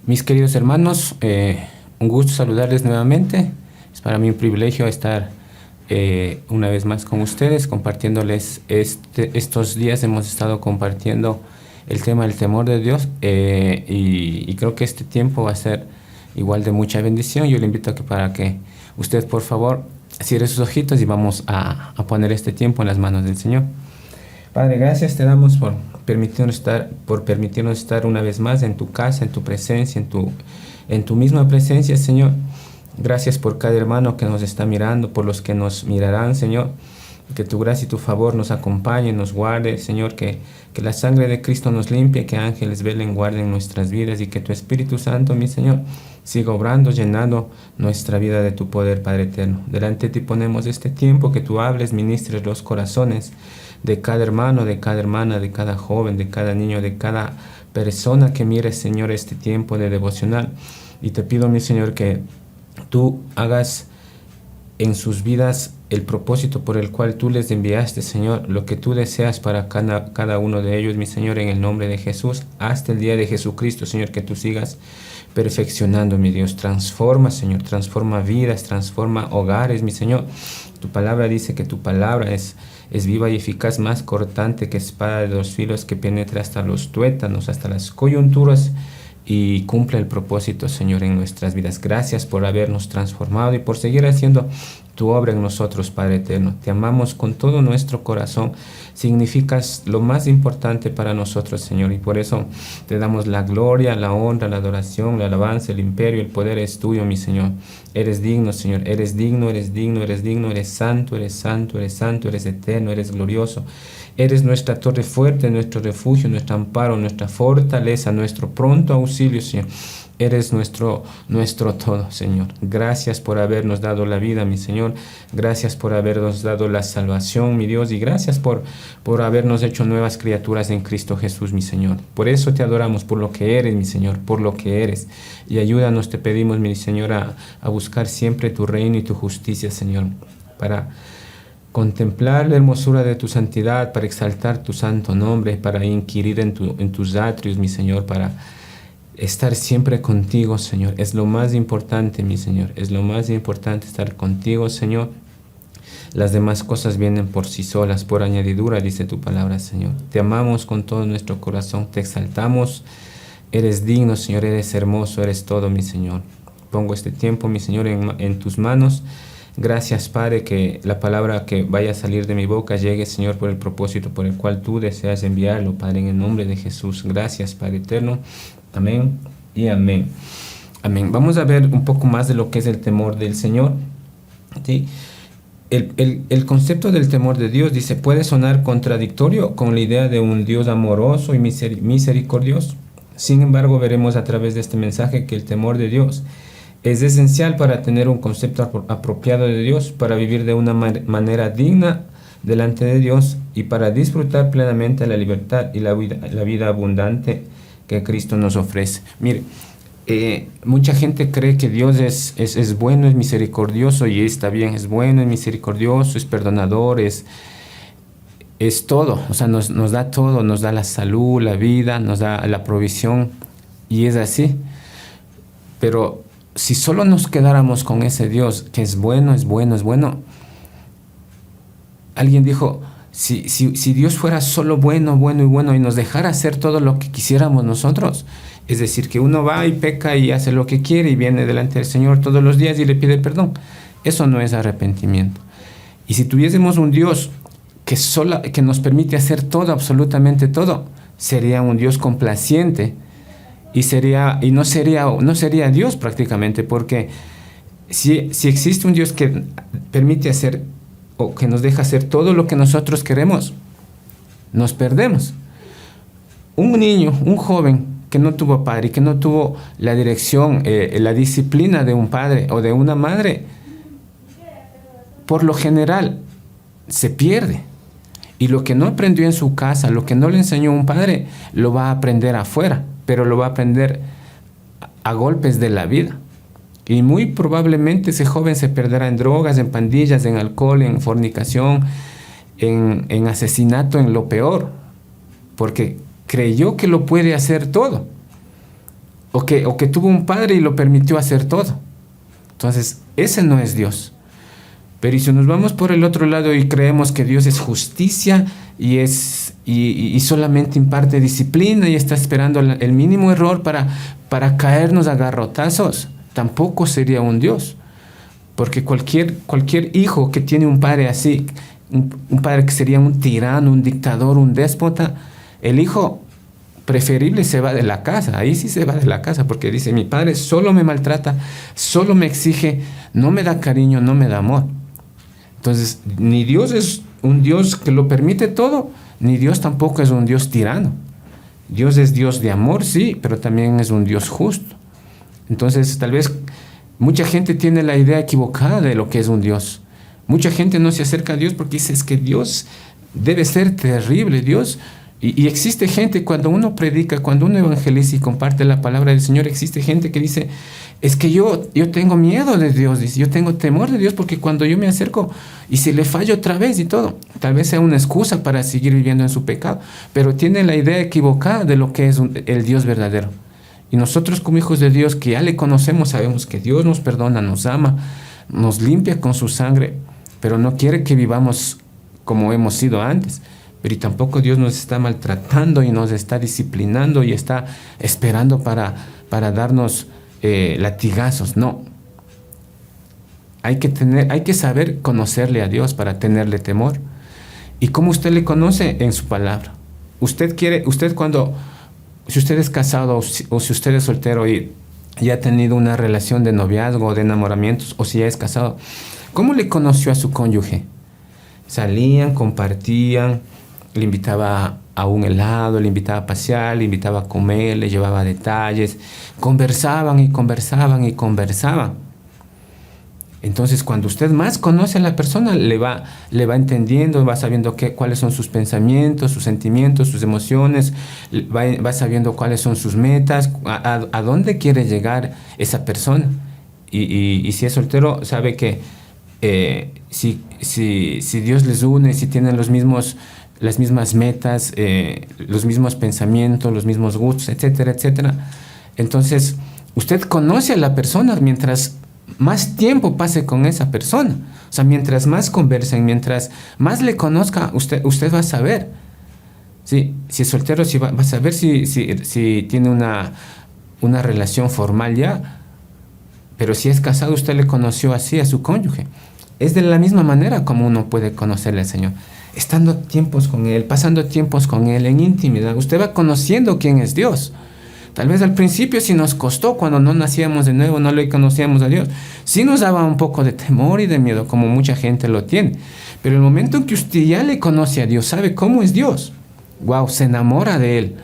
Mis queridos hermanos, un gusto saludarles nuevamente. Es para mí un privilegio estar una vez más con ustedes, compartiéndoles estos días. Hemos estado compartiendo el tema del temor de Dios y creo que este tiempo va a ser igual de mucha bendición. Yo le invito para que usted, por favor, cierre sus ojitos y vamos a poner este tiempo en las manos del Señor. Padre, gracias te damos por permitirnos estar una vez más en tu casa, en tu presencia, en tu misma presencia, Señor. Gracias por cada hermano que nos está mirando, por los que nos mirarán, Señor. Que tu gracia y tu favor nos acompañen, nos guarde, Señor, que la sangre de Cristo nos limpie, que ángeles velen, guarden nuestras vidas y que tu Espíritu Santo, mi Señor, siga obrando, llenando nuestra vida de tu poder, Padre eterno. Delante de ti ponemos este tiempo, que tú hables, ministres los corazones de cada hermano, de cada hermana, de cada joven, de cada niño, de cada persona que mire, Señor, este tiempo de devocional. Y te pido, mi Señor, que tú hagas en sus vidas el propósito por el cual tú les enviaste, Señor, lo que tú deseas para cada uno de ellos, mi Señor, en el nombre de Jesús, hasta el día de Jesucristo, Señor, que tú sigas perfeccionando, mi Dios. Transforma, Señor, transforma vidas, transforma hogares, mi Señor. Tu palabra dice que tu palabra es viva y eficaz, más cortante que espada de dos filos, que penetra hasta los tuétanos, hasta las coyunturas, y cumple el propósito, Señor, en nuestras vidas. Gracias por habernos transformado y por seguir haciendo tu obra en nosotros, Padre eterno. Te amamos con todo nuestro corazón. Significas lo más importante para nosotros, Señor, y por eso te damos la gloria, la honra, la adoración, la alabanza, el imperio, el poder es tuyo, mi Señor. Eres digno, Señor, eres digno, eres digno, eres digno, eres santo, eres santo, eres santo, eres eterno, eres glorioso. Eres nuestra torre fuerte, nuestro refugio, nuestro amparo, nuestra fortaleza, nuestro pronto auxilio, Señor. Eres nuestro todo, Señor. Gracias por habernos dado la vida, mi Señor. Gracias por habernos dado la salvación, mi Dios. Y gracias por habernos hecho nuevas criaturas en Cristo Jesús, mi Señor. Por eso te adoramos, por lo que eres, mi Señor, por lo que eres. Y ayúdanos, te pedimos, mi Señor, a buscar siempre tu reino y tu justicia, Señor, para contemplar la hermosura de tu santidad, para exaltar tu santo nombre, para inquirir en tus atrios, mi Señor, para estar siempre contigo, Señor. Es lo más importante, mi Señor. Es lo más importante estar contigo, Señor. Las demás cosas vienen por sí solas, por añadidura, dice tu palabra, Señor. Te amamos con todo nuestro corazón, te exaltamos. Eres digno, Señor, eres hermoso, eres todo, mi Señor. Pongo este tiempo, mi Señor, en tus manos. Gracias, Padre, que la palabra que vaya a salir de mi boca llegue, Señor, por el propósito por el cual tú deseas enviarlo, Padre, en el nombre de Jesús. Gracias, Padre eterno. Amén y amén. Amén. Vamos a ver un poco más de lo que es el temor del Señor. ¿Sí? El concepto del temor de Dios, dice, puede sonar contradictorio con la idea de un Dios amoroso y misericordioso. Sin embargo, veremos a través de este mensaje que el temor de Dios es esencial para tener un concepto apropiado de Dios, para vivir de una manera digna delante de Dios y para disfrutar plenamente la libertad y la vida abundante que Cristo nos ofrece. Mire, mucha gente cree que Dios es bueno, es misericordioso, y está bien, es bueno, es misericordioso, es perdonador, es todo, o sea, nos da todo, nos da la salud, la vida, nos da la provisión, y es así. Pero si solo nos quedáramos con ese Dios que es bueno, es bueno, es bueno. Alguien dijo, si Dios fuera solo bueno, bueno y bueno y nos dejara hacer todo lo que quisiéramos nosotros, es decir, que uno va y peca y hace lo que quiere y viene delante del Señor todos los días y le pide perdón, eso no es arrepentimiento. Y si tuviésemos un Dios que nos permite hacer todo, absolutamente todo, sería un Dios complaciente. Y no sería Dios prácticamente, porque si existe un Dios que permite hacer o que nos deja hacer todo lo que nosotros queremos, nos perdemos. Un niño, un joven que no tuvo padre y que no tuvo la dirección, la disciplina de un padre o de una madre, por lo general se pierde. Y lo que no aprendió en su casa, lo que no le enseñó un padre, lo va a aprender afuera, pero lo va a aprender a golpes de la vida. Y muy probablemente ese joven se perderá en drogas, en pandillas, en alcohol, en fornicación, en asesinato, en lo peor, porque creyó que lo puede hacer todo. o que tuvo un padre y lo permitió hacer todo. Entonces, ese no es Dios. Pero y si nos vamos por el otro lado y creemos que Dios es justicia y solamente imparte disciplina y está esperando el mínimo error para caernos a garrotazos, tampoco sería un Dios. Porque cualquier hijo que tiene un padre así, un padre que sería un tirano, un dictador, un déspota, el hijo preferible se va de la casa. Ahí sí se va de la casa porque dice, mi padre solo me maltrata, solo me exige, no me da cariño, no me da amor. Entonces, ni Dios es un Dios que lo permite todo, ni Dios tampoco es un Dios tirano. Dios es Dios de amor, sí, pero también es un Dios justo. Entonces, tal vez mucha gente tiene la idea equivocada de lo que es un Dios. Mucha gente no se acerca a Dios porque dice, es que Dios debe ser terrible, Dios. Y existe gente, cuando uno predica, cuando uno evangeliza y comparte la palabra del Señor, existe gente que dice, es que yo tengo miedo de Dios, dice, yo tengo temor de Dios porque cuando yo me acerco y si le fallo otra vez y todo, tal vez sea una excusa para seguir viviendo en su pecado, pero tiene la idea equivocada de lo que es el Dios verdadero. Y nosotros como hijos de Dios que ya le conocemos, sabemos que Dios nos perdona, nos ama, nos limpia con su sangre, pero no quiere que vivamos como hemos sido antes. Pero tampoco Dios nos está maltratando y nos está disciplinando y está esperando para darnos latigazos. No. Hay que saber conocerle a Dios para tenerle temor. ¿Y cómo usted le conoce? En su palabra. Si usted es casado o si usted es soltero y ya ha tenido una relación de noviazgo o de enamoramientos, o si ya es casado, ¿cómo le conoció a su cónyuge? Salían, compartían, le invitaba a un helado, le invitaba a pasear, le invitaba a comer, le llevaba detalles, conversaban y conversaban y conversaban. Entonces, cuando usted más conoce a la persona, le va entendiendo, va sabiendo cuáles son sus pensamientos, sus sentimientos, sus emociones, va sabiendo cuáles son sus metas, a dónde quiere llegar esa persona. Y si es soltero, sabe que si Dios les une, si tienen las mismas metas, los mismos pensamientos, los mismos gustos, etcétera, etcétera. Entonces, usted conoce a la persona mientras más tiempo pase con esa persona. O sea, mientras más conversen, mientras más le conozca, usted va a saber. Sí, si es soltero, va a saber si tiene una relación formal ya. Pero si es casado, usted le conoció así a su cónyuge. Es de la misma manera como uno puede conocerle al Señor. Estando tiempos con Él, pasando tiempos con Él en intimidad, usted va conociendo quién es Dios. Tal vez al principio sí nos costó, cuando no nacíamos de nuevo, no le conocíamos a Dios. Sí nos daba un poco de temor y de miedo, como mucha gente lo tiene. Pero el momento en que usted ya le conoce a Dios, sabe cómo es Dios, wow, se enamora de Él.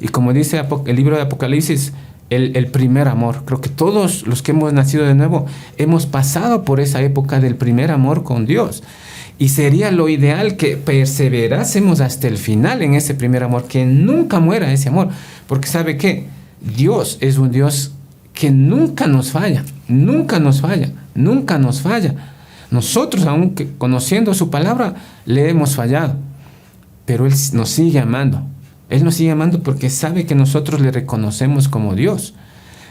Y como dice el libro de Apocalipsis, el primer amor. Creo que todos los que hemos nacido de nuevo hemos pasado por esa época del primer amor con Dios. Y sería lo ideal que perseverásemos hasta el final en ese primer amor, que nunca muera ese amor. Porque ¿sabe qué? Dios es un Dios que nunca nos falla, nunca nos falla, nunca nos falla. Nosotros, aunque conociendo su palabra, le hemos fallado. Pero Él nos sigue amando. Él nos sigue amando porque sabe que nosotros le reconocemos como Dios.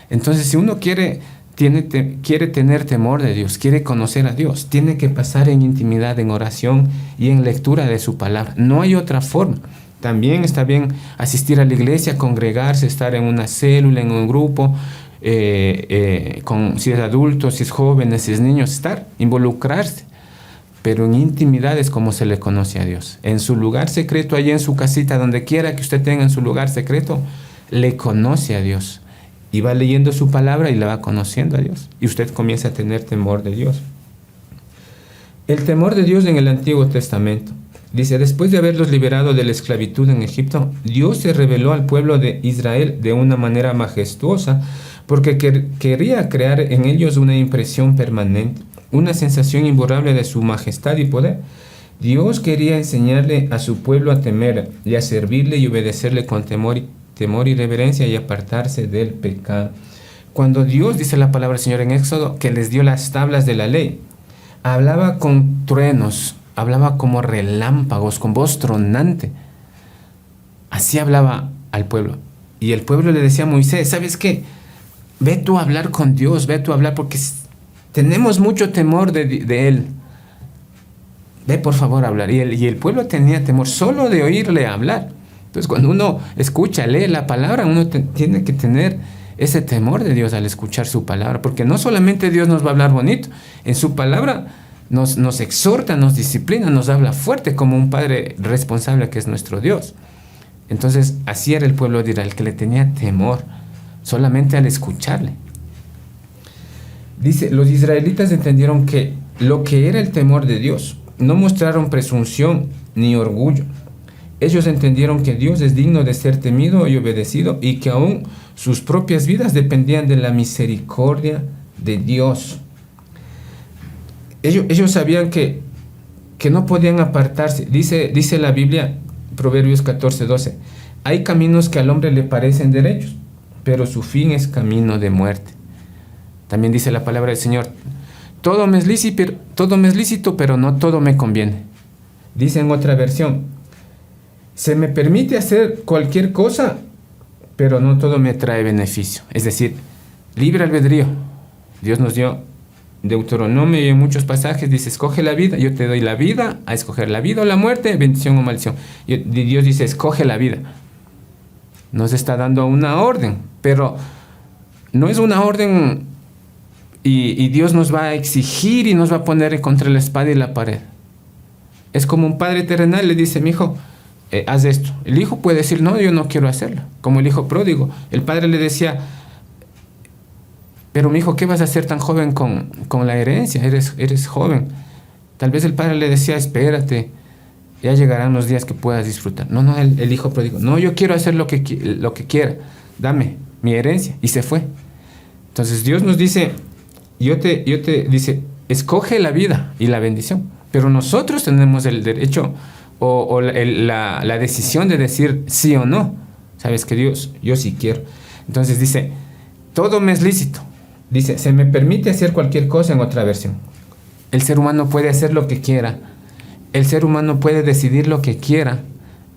Entonces, si uno quiere tener temor de Dios, quiere conocer a Dios, tiene que pasar en intimidad, en oración y en lectura de su palabra. No hay otra forma. También está bien asistir a la iglesia, congregarse, estar en una célula, en un grupo, si es adulto, si es joven, si es niño, involucrarse. Pero en intimidad es como se le conoce a Dios. En su lugar secreto, allá en su casita, donde quiera que usted tenga en su lugar secreto, le conoce a Dios. Y va leyendo su palabra y la va conociendo a Dios. Y usted comienza a tener temor de Dios. El temor de Dios en el Antiguo Testamento. Dice, después de haberlos liberado de la esclavitud en Egipto, Dios se reveló al pueblo de Israel de una manera majestuosa porque quería crear en ellos una impresión permanente, una sensación imborrable de su majestad y poder. Dios quería enseñarle a su pueblo a temer y a servirle y obedecerle con temor y reverencia y apartarse del pecado. Cuando Dios, dice la palabra del Señor en Éxodo, que les dio las tablas de la ley, hablaba con truenos, hablaba como relámpagos, con voz tronante. Así hablaba al pueblo. Y el pueblo le decía a Moisés, ¿sabes qué? ve tú a hablar con Dios, ve tú a hablar, porque tenemos mucho temor de Él. Ve por favor a hablar. Y el pueblo tenía temor solo de oírle hablar. Entonces cuando uno escucha, lee la palabra, uno tiene que tener ese temor de Dios al escuchar su palabra, porque no solamente Dios nos va a hablar bonito, en su palabra nos exhorta, nos disciplina, nos habla fuerte como un padre responsable que es nuestro Dios. Entonces así era el pueblo de Israel, que le tenía temor solamente al escucharle. Dice, los israelitas entendieron que lo que era el temor de Dios, no mostraron presunción ni orgullo. Ellos entendieron que Dios es digno de ser temido y obedecido, y que aún sus propias vidas dependían de la misericordia de Dios. Ellos sabían que no podían apartarse. Dice la Biblia, Proverbios 14:12, hay caminos que al hombre le parecen derechos, pero su fin es camino de muerte. También dice la palabra del Señor, todo me es lícito, pero no todo me conviene. Dice en otra versión, se me permite hacer cualquier cosa, pero no todo me trae beneficio. Es decir, libre albedrío. Dios nos dio Deuteronomio, y en muchos pasajes dice, escoge la vida. Yo te doy la vida, a escoger la vida o la muerte, bendición o maldición. Y Dios dice, escoge la vida. Nos está dando una orden, pero no es una orden y Dios nos va a exigir y nos va a poner contra la espada y la pared. Es como un padre terrenal le dice, mi hijo, haz esto. El hijo puede decir, no, yo no quiero hacerlo. Como el hijo pródigo. El padre le decía, pero mi hijo, ¿qué vas a hacer tan joven con la herencia? Eres joven. Tal vez el padre le decía, espérate, ya llegarán los días que puedas disfrutar. No, el hijo pródigo, no, yo quiero hacer lo que quiera. Dame mi herencia. Y se fue. Entonces Dios nos dice, dice, escoge la vida y la bendición. Pero nosotros tenemos el derecho o la decisión de decir sí o no. Sabes que Dios, yo sí quiero. Entonces dice, todo me es lícito. Dice, se me permite hacer cualquier cosa en otra versión. El ser humano puede hacer lo que quiera. El ser humano puede decidir lo que quiera.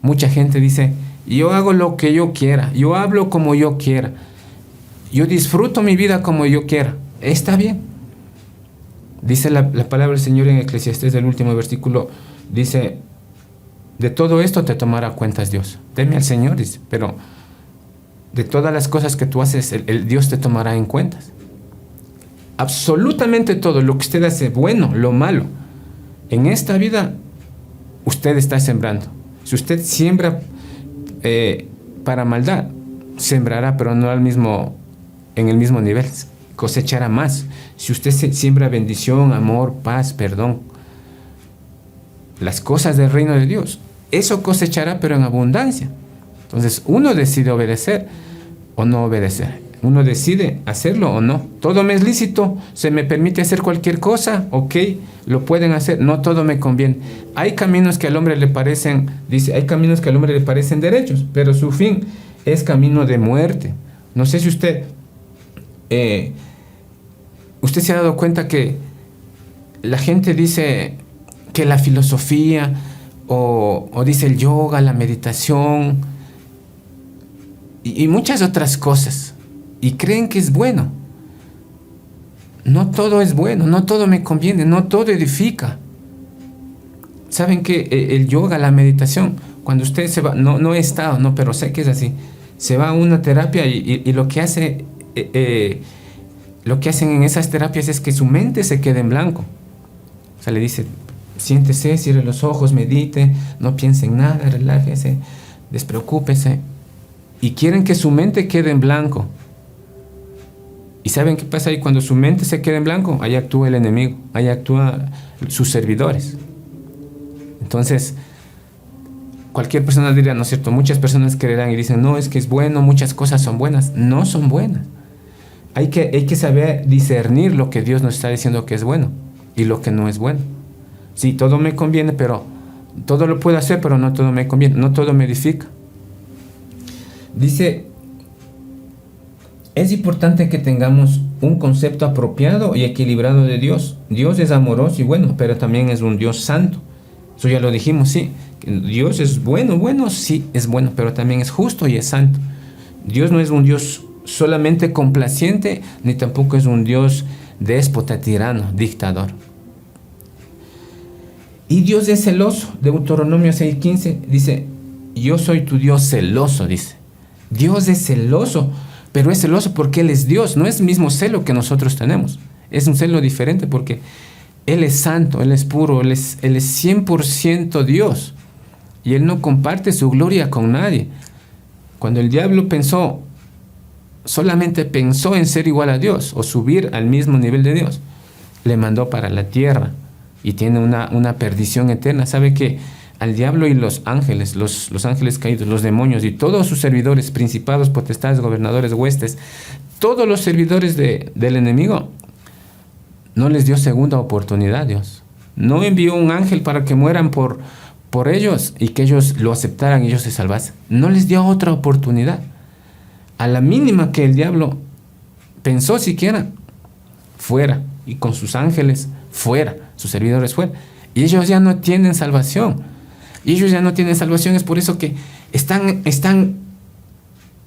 Mucha gente dice, yo hago lo que yo quiera. Yo hablo como yo quiera. Yo disfruto mi vida como yo quiera. Está bien. Dice la palabra del Señor en Eclesiastés, del último versículo, dice, de todo esto te tomará cuentas Dios. Teme al Señor, dice, pero de todas las cosas que tú haces, el Dios te tomará en cuentas. Absolutamente todo, lo que usted hace, bueno, lo malo, en esta vida, usted está sembrando. Si usted siembra para maldad, sembrará, pero no en el mismo nivel, cosechará más. Si usted siembra bendición, amor, paz, perdón, las cosas del reino de Dios, eso cosechará, pero en abundancia. Entonces uno decide obedecer o no obedecer. Uno decide hacerlo o no. Todo me es lícito, se me permite hacer cualquier cosa, ok, lo pueden hacer, no todo me conviene. Hay caminos que al hombre le parecen, dice, hay caminos que al hombre le parecen derechos, pero su fin es camino de muerte. No sé si usted se ha dado cuenta que la gente dice que la filosofía o dice el yoga, la meditación y muchas otras cosas, y creen que es bueno. No todo es bueno, no todo me conviene, no todo edifica. Saben que el yoga, la meditación, cuando usted se va, no he estado, no, pero sé que es así, se va a una terapia y lo que hacen en esas terapias es que su mente se quede en blanco. O sea, le dice, siéntese, cierre los ojos, medite, no piense en nada, relájese, despreocúpese. Y quieren que su mente quede en blanco. ¿Y saben qué pasa ahí? Cuando su mente se queda en blanco, ahí actúa el enemigo, ahí actúan sus servidores. Entonces, cualquier persona diría, ¿no es cierto? Muchas personas creerán y dicen, no, es que es bueno, muchas cosas son buenas. No son buenas. Hay que saber discernir lo que Dios nos está diciendo que es bueno y lo que no es bueno. Sí, todo me conviene, pero todo lo puedo hacer, pero no todo me conviene, no todo me edifica. Dice, es importante que tengamos un concepto apropiado y equilibrado de Dios. Dios es amoroso y bueno, pero también es un Dios santo. Eso ya lo dijimos, sí. Dios es bueno, sí, es bueno, pero también es justo y es santo. Dios no es un Dios solamente complaciente, ni tampoco es un Dios déspota, tirano, dictador. Y Dios es celoso. Deuteronomio 6:15 dice, yo soy tu Dios celoso, dice. Dios es celoso, pero es celoso porque Él es Dios. No es el mismo celo que nosotros tenemos. Es un celo diferente porque Él es santo, Él es puro, Él es 100% Dios. Y Él no comparte su gloria con nadie. Cuando el diablo solamente pensó en ser igual a Dios o subir al mismo nivel de Dios, le mandó para la tierra y tiene una perdición eterna. Sabe que al diablo y los ángeles, los ángeles caídos, los demonios y todos sus servidores, principados, potestades, gobernadores, huestes, todos los servidores del enemigo, no les dio segunda oportunidad Dios. No envió un ángel para que mueran por ellos y que ellos lo aceptaran y ellos se salvasen. No les dio otra oportunidad. A la mínima que el diablo pensó siquiera, fuera, y con sus ángeles fuera, sus servidores fuera, y ellos ya no tienen salvación. Y ellos ya no tienen salvación. Es por eso que están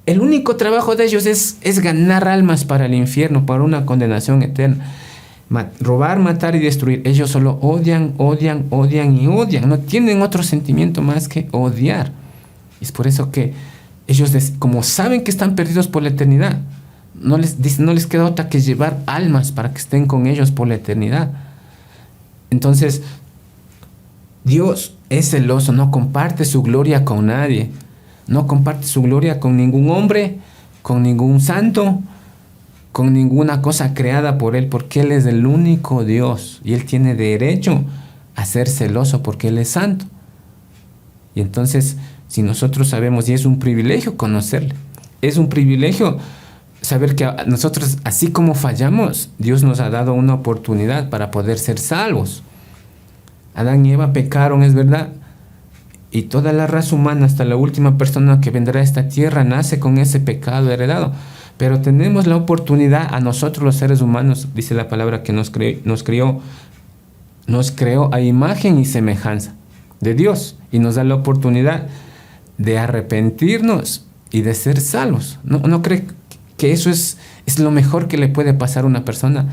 el único trabajo de ellos es ganar almas para el infierno, para una condenación eterna. Robar, matar y destruir. Ellos solo odian, odian, odian y odian. No tienen otro sentimiento más que odiar. Es por eso que ellos, como saben que están perdidos por la eternidad, no les queda otra que llevar almas para que estén con ellos por la eternidad. Entonces, Dios es celoso, no comparte su gloria con nadie. No comparte su gloria con ningún hombre, con ningún santo, con ninguna cosa creada por Él, porque Él es el único Dios y Él tiene derecho a ser celoso porque Él es santo. Y entonces, si nosotros sabemos, y es un privilegio conocerle, es un privilegio saber que nosotros, así como fallamos, Dios nos ha dado una oportunidad para poder ser salvos. Adán y Eva pecaron, es verdad, y toda la raza humana, hasta la última persona que vendrá a esta tierra, nace con ese pecado heredado. Pero tenemos la oportunidad a nosotros los seres humanos, dice la palabra, que nos creó a imagen y semejanza de Dios, y nos da la oportunidad de arrepentirnos y de ser salvos. ¿No cree que eso es lo mejor que le puede pasar a una persona?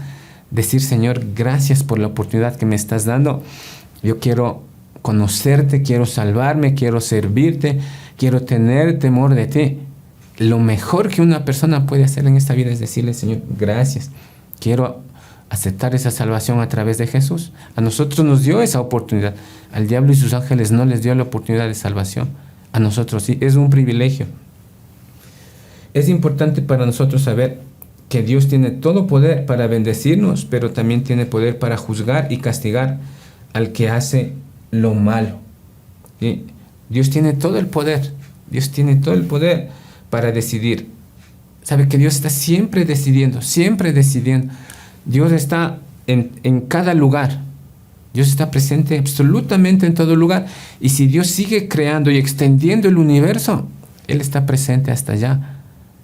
Decir, Señor, gracias por la oportunidad que me estás dando. Yo quiero conocerte, quiero salvarme, quiero servirte, quiero tener temor de ti. Lo mejor que una persona puede hacer en esta vida es decirle, Señor, gracias. Quiero aceptar esa salvación a través de Jesús. A nosotros nos dio esa oportunidad. Al diablo y sus ángeles no les dio la oportunidad de salvación. A nosotros sí, es un privilegio. Es importante para nosotros saber que Dios tiene todo poder para bendecirnos, pero también tiene poder para juzgar y castigar al que hace lo malo. ¿Sí? Dios tiene todo el poder. Dios tiene todo el poder para decidir. Sabe que Dios está siempre decidiendo, siempre decidiendo. Dios está en cada lugar. Dios está presente absolutamente en todo lugar. Y si Dios sigue creando y extendiendo el universo, Él está presente hasta allá.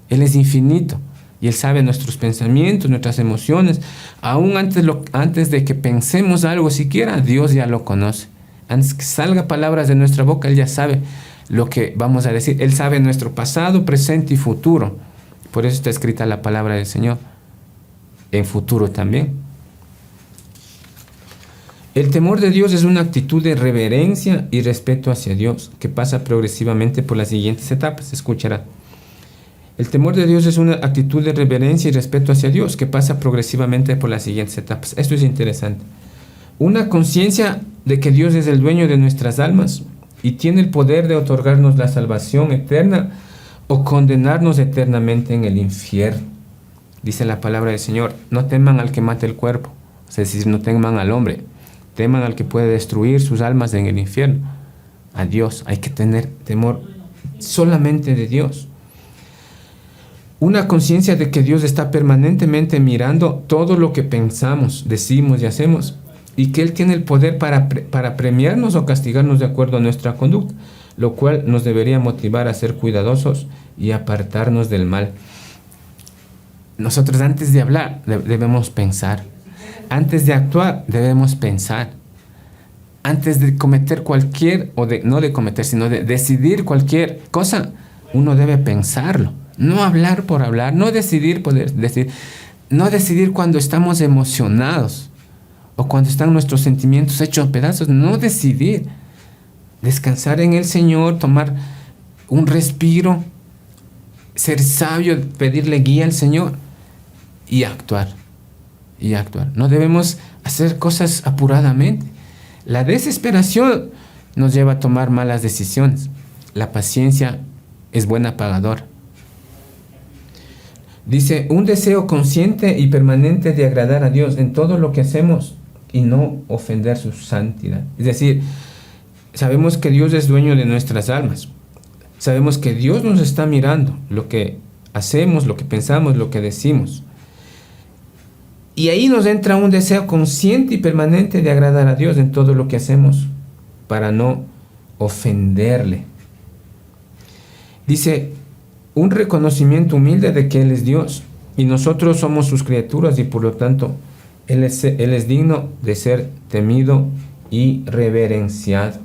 Él es infinito. Y Él sabe nuestros pensamientos, nuestras emociones. Aún antes de que pensemos algo siquiera, Dios ya lo conoce. Antes que salga palabras de nuestra boca, Él ya sabe lo que vamos a decir. Él sabe nuestro pasado, presente y futuro. Por eso está escrita la palabra del Señor en futuro también. El temor de Dios es una actitud de reverencia y respeto hacia Dios que pasa progresivamente por las siguientes etapas. Escuchará. El temor de Dios es una actitud de reverencia y respeto hacia Dios que pasa progresivamente por las siguientes etapas. Esto es interesante. Una conciencia de que Dios es el dueño de nuestras almas y tiene el poder de otorgarnos la salvación eterna o condenarnos eternamente en el infierno. Dice la palabra del Señor, no teman al que mate el cuerpo, es decir, no teman al hombre, teman al que puede destruir sus almas en el infierno. A Dios, hay que tener temor solamente de Dios. Una conciencia de que Dios está permanentemente mirando todo lo que pensamos, decimos y hacemos, y que Él tiene el poder para premiarnos o castigarnos de acuerdo a nuestra conducta, lo cual nos debería motivar a ser cuidadosos y apartarnos del mal. Nosotros antes de hablar debemos pensar, antes de actuar debemos pensar, antes de cometer no de cometer, sino de decidir cualquier cosa, uno debe pensarlo. No hablar por hablar, no decidir poder decir, no decidir cuando estamos emocionados o cuando están nuestros sentimientos hechos pedazos, no decidir. Descansar en el Señor, tomar un respiro, ser sabio, pedirle guía al Señor y actuar. Y actuar. No debemos hacer cosas apuradamente. La desesperación nos lleva a tomar malas decisiones. La paciencia es buena pagadora. Dice, un deseo consciente y permanente de agradar a Dios en todo lo que hacemos y no ofender su santidad. Es decir, sabemos que Dios es dueño de nuestras almas. Sabemos que Dios nos está mirando lo que hacemos, lo que pensamos, lo que decimos. Y ahí nos entra un deseo consciente y permanente de agradar a Dios en todo lo que hacemos para no ofenderle. Dice, un reconocimiento humilde de que Él es Dios y nosotros somos sus criaturas y por lo tanto Él es digno de ser temido y reverenciado.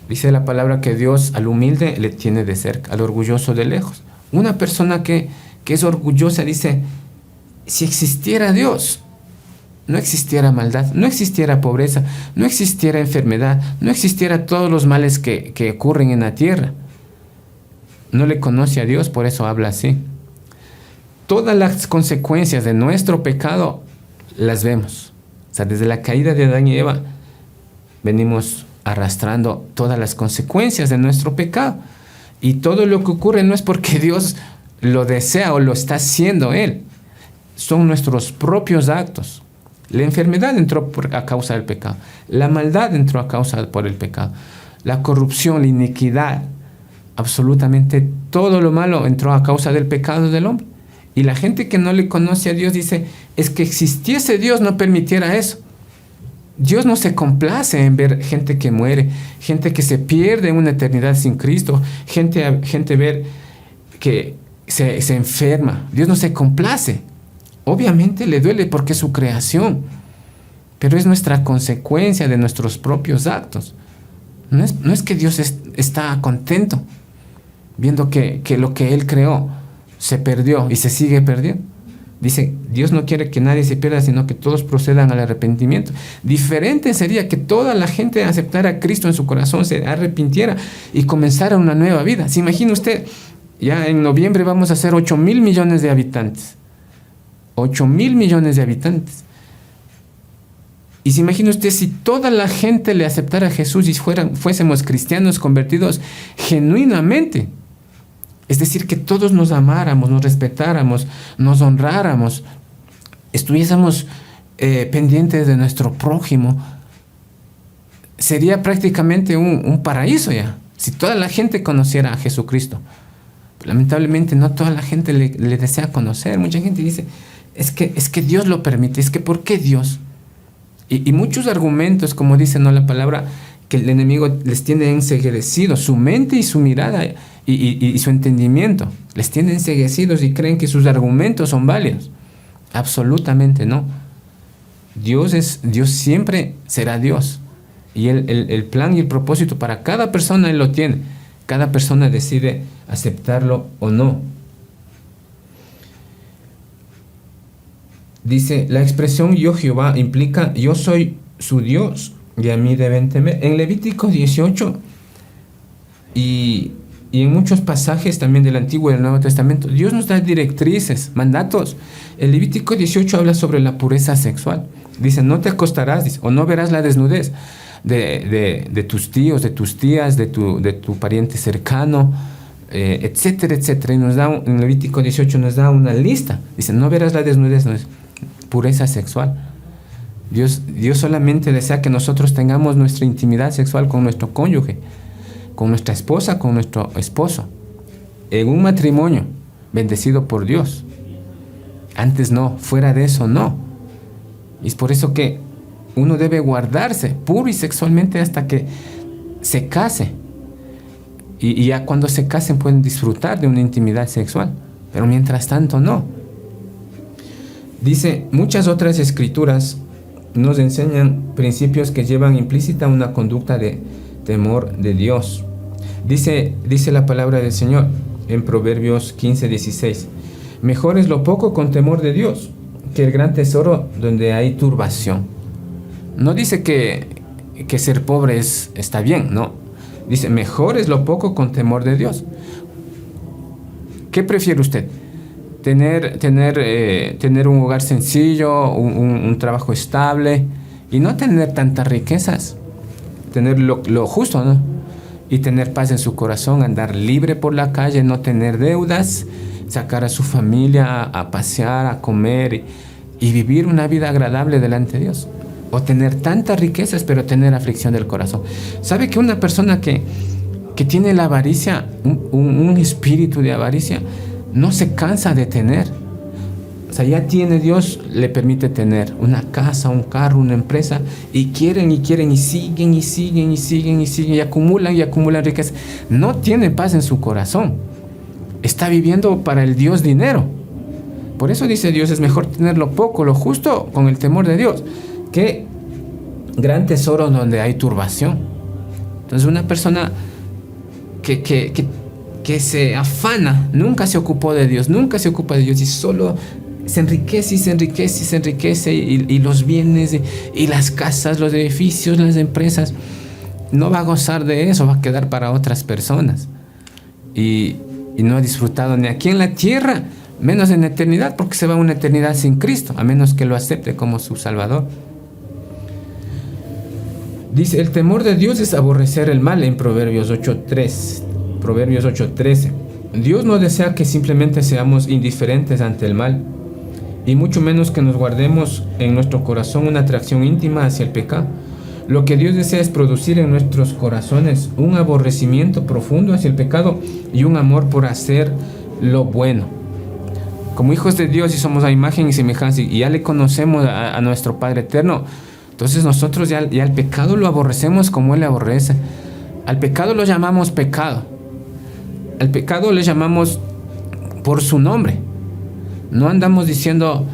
Dice la palabra que Dios al humilde le tiene de cerca, al orgulloso de lejos. Una persona que es orgullosa dice, si existiera Dios, no existiera maldad, no existiera pobreza, no existiera enfermedad, no existiera todos los males que ocurren en la tierra. No le conoce a Dios, por eso habla así. Todas las consecuencias de nuestro pecado las vemos. O sea, desde la caída de Adán y Eva venimos arrastrando todas las consecuencias de nuestro pecado. Y todo lo que ocurre no es porque Dios lo desea o lo está haciendo Él. Son nuestros propios actos. La enfermedad entró a causa del pecado. La maldad entró a causa por el pecado. La corrupción, la iniquidad, absolutamente todo lo malo entró a causa del pecado del hombre. Y la gente que no le conoce a Dios dice, es que existiese Dios no permitiera eso. Dios no se complace en ver gente que muere, gente que se pierde en una eternidad sin Cristo, gente ver que se enferma. Dios no se complace. Obviamente le duele porque es su creación, pero es nuestra consecuencia de nuestros propios actos. No es que Dios está contento viendo que lo que Él creó se perdió y se sigue perdiendo. Dice, Dios no quiere que nadie se pierda, sino que todos procedan al arrepentimiento. Diferente sería que toda la gente aceptara a Cristo en su corazón, se arrepintiera y comenzara una nueva vida. ¿Se imagina usted? Ya en noviembre vamos a ser 8,000 millones de habitantes. 8,000 millones de habitantes. Y se imagina usted si toda la gente le aceptara a Jesús y fuésemos cristianos convertidos genuinamente. Es decir, que todos nos amáramos, nos respetáramos, nos honráramos, estuviésemos pendientes de nuestro prójimo. Sería prácticamente un paraíso ya, si toda la gente conociera a Jesucristo. Lamentablemente no toda la gente le desea conocer. Mucha gente dice, es que Dios lo permite, es que ¿por qué Dios? Y muchos argumentos, como dice ¿no? la palabra, que el enemigo les tiene enceguecidos, su mente y su mirada y su entendimiento, les tiene enceguecidos y creen que sus argumentos son válidos. Absolutamente no. Dios siempre será Dios. Y el plan y el propósito para cada persona Él lo tiene. Cada persona decide aceptarlo o no. Dice, la expresión yo Jehová implica yo soy su Dios y a mí deben temer. En Levítico 18 y en muchos pasajes también del Antiguo y del Nuevo Testamento, Dios nos da directrices, mandatos. El Levítico 18 habla sobre la pureza sexual. Dice, no te acostarás, dice, o no verás la desnudez de tus tíos, de tus tías, de tu pariente cercano, etcétera, etcétera. Y en Levítico 18 nos da una lista. Dice, no verás la desnudez, no es pureza sexual. Dios solamente desea que nosotros tengamos nuestra intimidad sexual con nuestro cónyuge, con nuestra esposa, con nuestro esposo, en un matrimonio bendecido por Dios. Antes no, fuera de eso no. Y es por eso que uno debe guardarse puro y sexualmente hasta que se case. Y ya cuando se casen pueden disfrutar de una intimidad sexual. Pero mientras tanto no. Dice, muchas otras escrituras nos enseñan principios que llevan implícita una conducta de temor de Dios. Dice la palabra del Señor, en Proverbios 15:16. Mejor es lo poco con temor de Dios que el gran tesoro donde hay turbación. No dice que ser pobre está bien, no. Dice, mejor es lo poco con temor de Dios. ¿Qué prefiere usted? Tener un hogar sencillo, un trabajo estable y no tener tantas riquezas. Tener lo justo, ¿no? Y tener paz en su corazón, andar libre por la calle, no tener deudas, sacar a su familia a pasear, a comer y vivir una vida agradable delante de Dios. O tener tantas riquezas, pero tener aflicción del corazón. ¿Sabe que una persona que tiene la avaricia, un espíritu de avaricia, no se cansa de tener? O sea, ya tiene, Dios le permite tener una casa, un carro, una empresa, y quieren, y siguen, y acumulan riqueza. No tiene paz en su corazón. Está viviendo para el Dios dinero. Por eso dice Dios, es mejor tener lo poco, lo justo, con el temor de Dios, que gran tesoro donde hay turbación. Entonces una persona que se afana, nunca se ocupó de Dios, y solo se enriquece, y los bienes, y las casas, los edificios, las empresas, no va a gozar de eso, va a quedar para otras personas. Y no ha disfrutado ni aquí en la tierra, menos en la eternidad, porque se va a una eternidad sin Cristo, a menos que lo acepte como su Salvador. Dice, el temor de Dios es aborrecer el mal, en Proverbios 8:13. Dios no desea que simplemente seamos indiferentes ante el mal, y mucho menos que nos guardemos en nuestro corazón una atracción íntima hacia el pecado. Lo que Dios desea es producir en nuestros corazones un aborrecimiento profundo hacia el pecado y un amor por hacer lo bueno. Como hijos de Dios, y somos a imagen y semejanza, y ya le conocemos a nuestro Padre eterno, entonces nosotros ya el pecado lo aborrecemos como Él le aborrece. Al pecado lo llamamos pecado. Al pecado le llamamos por su nombre. No andamos diciendo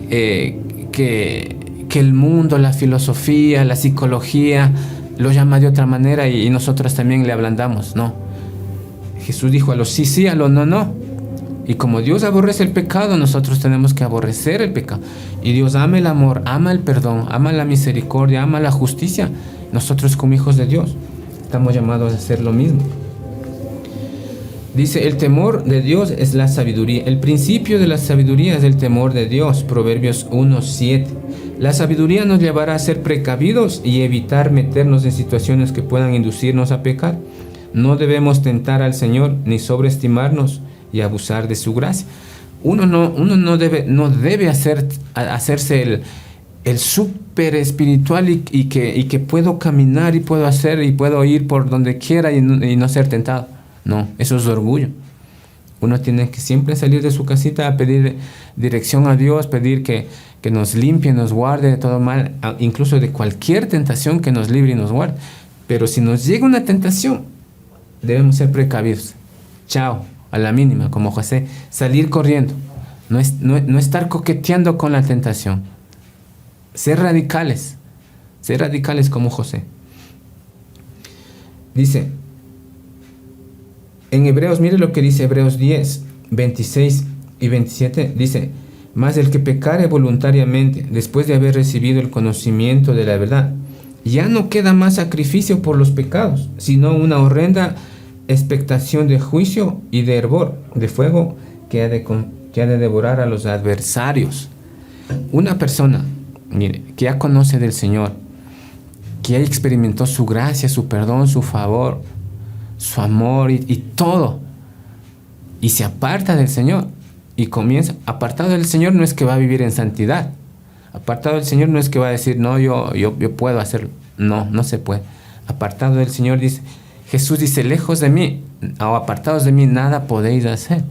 que el mundo, la filosofía, la psicología lo llama de otra manera y nosotros también le ablandamos. No. Jesús dijo a los sí, a los no. Y como Dios aborrece el pecado, nosotros tenemos que aborrecer el pecado. Y Dios ama el amor, ama el perdón, ama la misericordia, ama la justicia. Nosotros como hijos de Dios estamos llamados a hacer lo mismo. Dice, el temor de Dios es la sabiduría. El principio de la sabiduría es el temor de Dios. Proverbios 1:7. La sabiduría nos llevará a ser precavidos y evitar meternos en situaciones que puedan inducirnos a pecar. No debemos tentar al Señor ni sobreestimarnos y abusar de su gracia. Uno no debe hacerse el súper espiritual y que puedo caminar y puedo hacer y puedo ir por donde quiera y no ser tentado. No, eso es orgullo. Uno tiene que siempre salir de su casita a pedir dirección a Dios, pedir que nos limpie, nos guarde de todo mal, incluso de cualquier tentación, que nos libre y nos guarde. Pero si nos llega una tentación, debemos ser precavidos. Chao, a la mínima, como José, salir corriendo. No estar coqueteando con la tentación. Ser radicales como José. Dice, en Hebreos, mire lo que dice Hebreos 10, 26 y 27, dice, mas el que pecare voluntariamente, después de haber recibido el conocimiento de la verdad, ya no queda más sacrificio por los pecados, sino una horrenda expectación de juicio y de hervor, de fuego que ha de devorar a los adversarios. Una persona, mire, que ya conoce del Señor, que ya experimentó su gracia, su perdón, su favor, su amor y todo, y se aparta del Señor y comienza, apartado del Señor no es que va a vivir en santidad, apartado del Señor no es que va a decir, no, yo puedo hacerlo, no se puede. Apartado del Señor, dice Jesús, dice, lejos de mí o apartados de mí nada podéis hacer.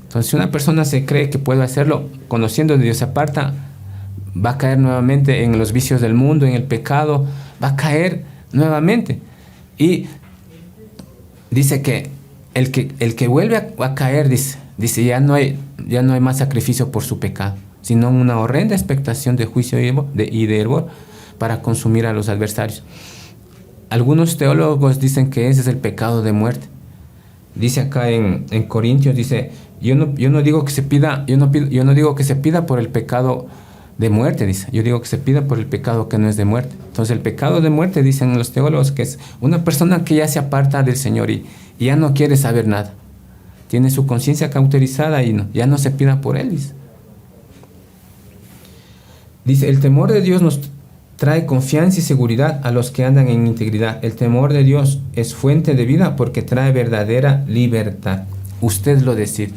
Entonces, si una persona se cree que puede hacerlo, conociendo de Dios, se aparta, va a caer nuevamente en los vicios del mundo, en el pecado, va a caer nuevamente. Y dice que el que vuelve a caer, dice ya no hay más sacrificio por su pecado, sino una horrenda expectación de juicio y de hervor para consumir a los adversarios. Algunos teólogos dicen que ese es el pecado de muerte. Dice acá en Corintios, dice, yo no digo que se pida, yo no digo que se pida por el pecado de muerte, dice. Yo digo que se pida por el pecado que no es de muerte. Entonces el pecado de muerte, dicen los teólogos, que es una persona que ya se aparta del Señor y ya no quiere saber nada. Tiene su conciencia cauterizada y ya no se pida por él, dice. Dice, el temor de Dios nos trae confianza y seguridad a los que andan en integridad. El temor de Dios es fuente de vida porque trae verdadera libertad. Usted lo decide.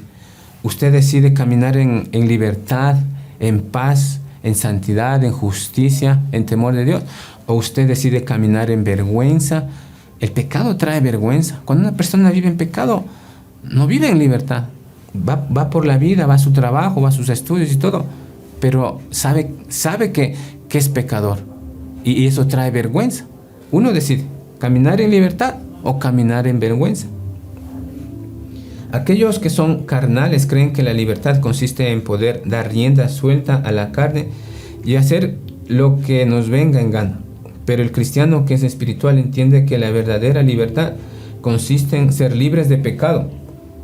Usted decide caminar en libertad, en paz, en santidad, en justicia, en temor de Dios. O usted decide caminar en vergüenza. El pecado trae vergüenza. Cuando una persona vive en pecado, no vive en libertad. Va por la vida, va a su trabajo, va a sus estudios y todo, pero sabe que es pecador. Y eso trae vergüenza. Uno decide caminar en libertad o caminar en vergüenza. Aquellos que son carnales creen que la libertad consiste en poder dar rienda suelta a la carne y hacer lo que nos venga en gana. Pero el cristiano que es espiritual entiende que la verdadera libertad consiste en ser libres de pecado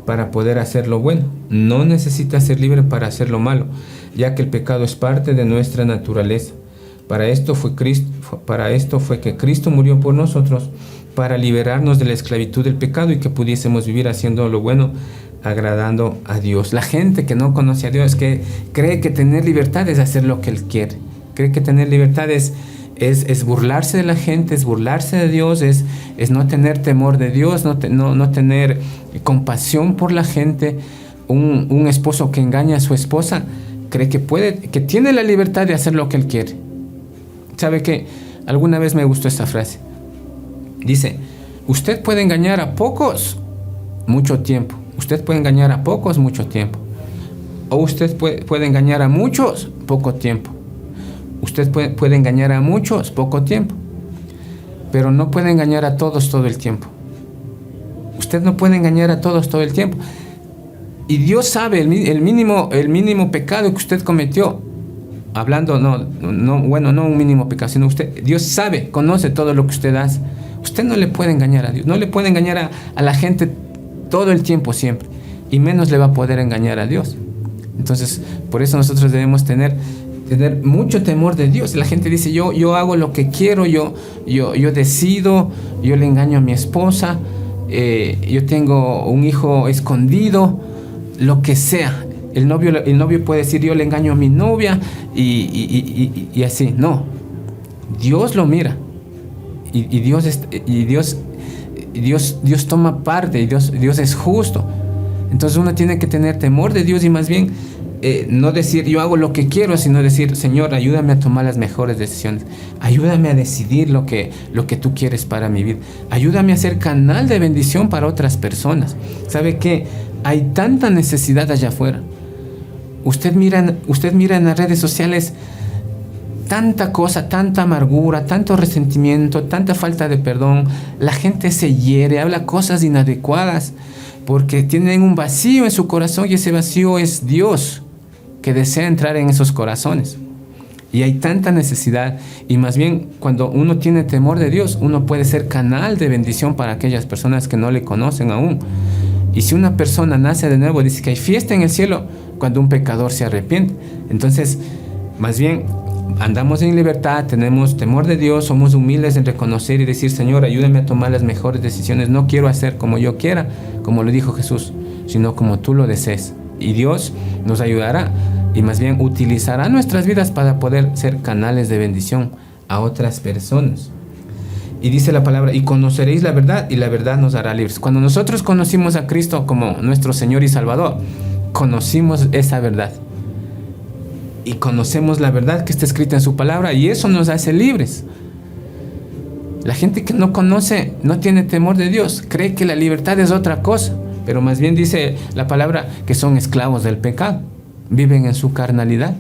para poder hacer lo bueno. No necesita ser libre para hacer lo malo, ya que el pecado es parte de nuestra naturaleza. Para esto fue que Cristo murió por nosotros, para liberarnos de la esclavitud del pecado y que pudiésemos vivir haciendo lo bueno, agradando a Dios. La gente que no conoce a Dios, que cree que tener libertad es hacer lo que Él quiere. Cree que tener libertad es burlarse de la gente, es burlarse de Dios, es no tener temor de Dios, no tener compasión por la gente. Un esposo que engaña a su esposa cree que tiene la libertad de hacer lo que él quiere. ¿Sabe qué? Alguna vez me gustó esta frase. Dice, usted puede engañar a pocos mucho tiempo. Usted puede engañar a pocos mucho tiempo. O usted puede engañar a muchos poco tiempo. Usted puede engañar a muchos poco tiempo, pero no puede engañar a todos todo el tiempo. Usted no puede engañar a todos todo el tiempo. Y Dios sabe el mínimo pecado que usted cometió. Hablando, no un mínimo pecado, sino Dios sabe, conoce todo lo que usted hace. Usted no le puede engañar a Dios, no le puede engañar a la gente todo el tiempo siempre, y menos le va a poder engañar a Dios. Entonces, por eso nosotros debemos tener mucho temor de Dios. La gente dice, yo hago lo que quiero, yo decido, yo le engaño a mi esposa, yo tengo un hijo escondido, lo que sea. El novio puede decir, yo le engaño a mi novia y así. No, Dios lo mira y Dios toma parte, y Dios es justo. Entonces uno tiene que tener temor de Dios y más bien no decir yo hago lo que quiero, sino decir, Señor, ayúdame a tomar las mejores decisiones, ayúdame a decidir lo que tú quieres para mi vida, ayúdame a ser canal de bendición para otras personas. ¿Sabe qué? Hay tanta necesidad allá afuera. Usted mira en las redes sociales tanta cosa, tanta amargura, tanto resentimiento, tanta falta de perdón. La gente se hiere, habla cosas inadecuadas porque tienen un vacío en su corazón, y ese vacío es Dios que desea entrar en esos corazones. Y hay tanta necesidad, y más bien cuando uno tiene temor de Dios, uno puede ser canal de bendición para aquellas personas que no le conocen aún. Y si una persona nace de nuevo, dice que hay fiesta en el cielo cuando un pecador se arrepiente. Entonces, más bien, andamos en libertad, tenemos temor de Dios, somos humildes en reconocer y decir, Señor, ayúdame a tomar las mejores decisiones. No quiero hacer como yo quiera, como lo dijo Jesús, sino como tú lo desees. Y Dios nos ayudará y más bien utilizará nuestras vidas para poder ser canales de bendición a otras personas. Y dice la palabra, y conoceréis la verdad, y la verdad nos hará libres. Cuando nosotros conocimos a Cristo como nuestro Señor y Salvador, conocimos esa verdad. Y conocemos la verdad que está escrita en su palabra, y eso nos hace libres. La gente que no conoce, no tiene temor de Dios, cree que la libertad es otra cosa, pero más bien dice la palabra que son esclavos del pecado, viven en su carnalidad.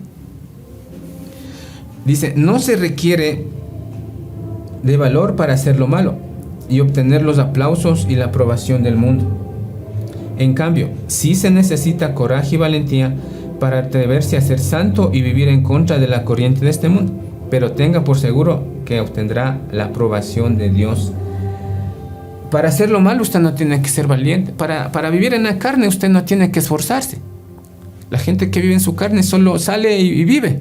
Dice, no se requiere de valor para hacer lo malo y obtener los aplausos y la aprobación del mundo. En cambio, sí se necesita coraje y valentía para atreverse a ser santo y vivir en contra de la corriente de este mundo, pero tenga por seguro que obtendrá la aprobación de Dios. Para hacer lo malo usted no tiene que ser valiente. Para vivir en la carne usted no tiene que esforzarse. La gente que vive en su carne solo sale y vive.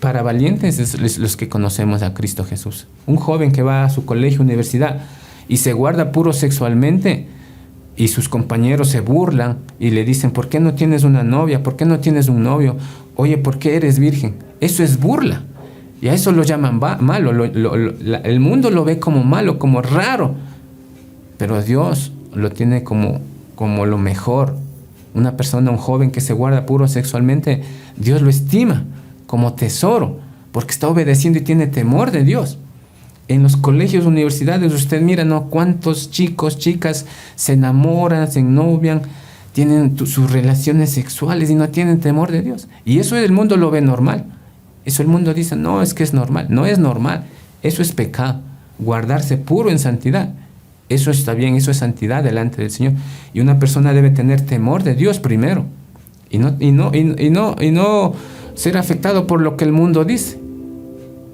Para valientes es los que conocemos a Cristo Jesús. Un joven que va a su colegio, universidad y se guarda puro sexualmente y sus compañeros se burlan y le dicen: ¿por qué no tienes una novia? ¿Por qué no tienes un novio? Oye, ¿por qué eres virgen? Eso es burla. Y a eso lo llaman malo. El mundo lo ve como malo, como raro. Pero Dios lo tiene como lo mejor. Una persona, un joven que se guarda puro sexualmente, Dios lo estima como tesoro, porque está obedeciendo y tiene temor de Dios. En los colegios, universidades, usted mira, ¿no?, cuántos chicos, chicas se enamoran, se ennovian, tienen sus relaciones sexuales y no tienen temor de Dios. Y eso el mundo lo ve normal. Eso el mundo dice: no, es que es normal. No es normal. Eso es pecado. Guardarse puro en santidad. Eso está bien, eso es santidad delante del Señor. Y una persona debe tener temor de Dios primero. Y no ser afectado por lo que el mundo dice.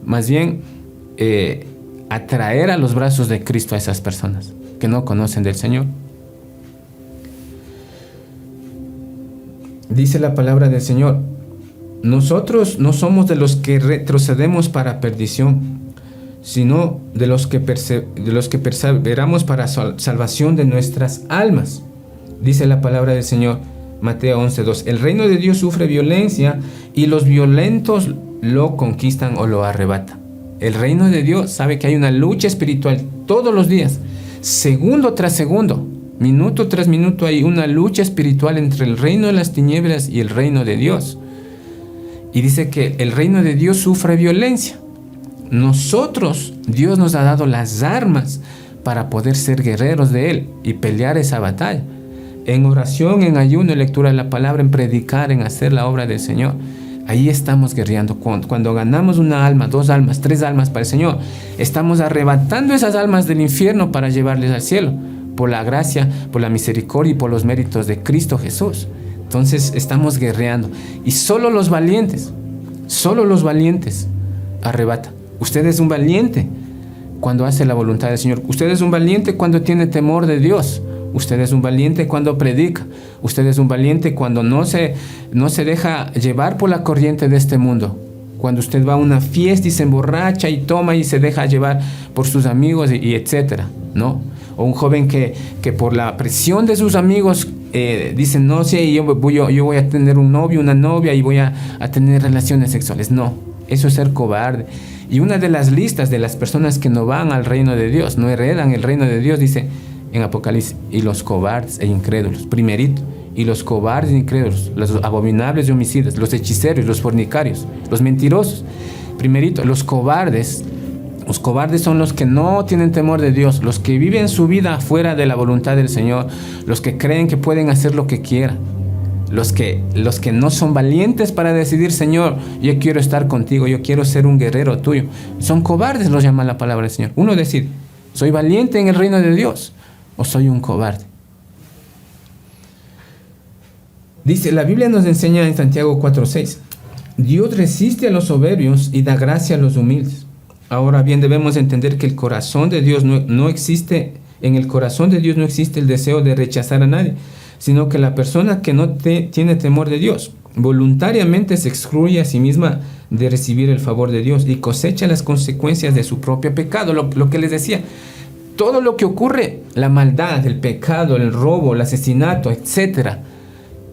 Más bien, atraer a los brazos de Cristo a esas personas que no conocen del Señor. Dice la palabra del Señor: nosotros no somos de los que retrocedemos para perdición, sino de los que perseveramos para salvación de nuestras almas. Dice la palabra del Señor, Mateo 11:2: el reino de Dios sufre violencia y los violentos lo conquistan o lo arrebatan. El reino de Dios sabe que hay una lucha espiritual todos los días, segundo tras segundo, minuto tras minuto, hay una lucha espiritual entre el reino de las tinieblas y el reino de Dios. Y dice que el reino de Dios sufre violencia. Nosotros, Dios nos ha dado las armas para poder ser guerreros de Él y pelear esa batalla. En oración, en ayuno, en lectura de la palabra, en predicar, en hacer la obra del Señor. Ahí estamos guerreando. Cuando ganamos una alma, 2 almas, 3 almas para el Señor, estamos arrebatando esas almas del infierno para llevarles al cielo, por la gracia, por la misericordia y por los méritos de Cristo Jesús. Entonces estamos guerreando. Y solo los valientes arrebatan. Usted es un valiente cuando hace la voluntad del Señor. Usted es un valiente cuando tiene temor de Dios. Usted es un valiente cuando predica. Usted es un valiente cuando no se deja llevar por la corriente de este mundo. Cuando usted va a una fiesta y se emborracha y toma y se deja llevar por sus amigos y etcétera, ¿no? O un joven que por la presión de sus amigos dicen: no, sí, yo voy a tener un novio, una novia y voy a tener relaciones sexuales. No, eso es ser cobarde. Y una de las listas de las personas que no van al reino de Dios, no heredan el reino de Dios, dice en Apocalipsis: y los cobardes e incrédulos, primerito, y los cobardes e incrédulos, los abominables y homicidas, los hechiceros, los fornicarios, los mentirosos, primerito. Los cobardes son los que no tienen temor de Dios, los que viven su vida fuera de la voluntad del Señor, los que creen que pueden hacer lo que quieran, los que no son valientes para decidir: Señor, yo quiero estar contigo, yo quiero ser un guerrero tuyo. Son cobardes, los llama la palabra del Señor. Uno decide: ¿soy valiente en el reino de Dios o soy un cobarde? Dice, la Biblia nos enseña en Santiago 4:6: Dios resiste a los soberbios y da gracia a los humildes. Ahora bien, debemos entender que el corazón de Dios no existe, en el corazón de Dios no existe el deseo de rechazar a nadie, sino que la persona que no tiene temor de Dios voluntariamente se excluye a sí misma de recibir el favor de Dios y cosecha las consecuencias de su propio pecado. Lo que les decía, todo lo que ocurre, la maldad, el pecado, el robo, el asesinato, etcétera,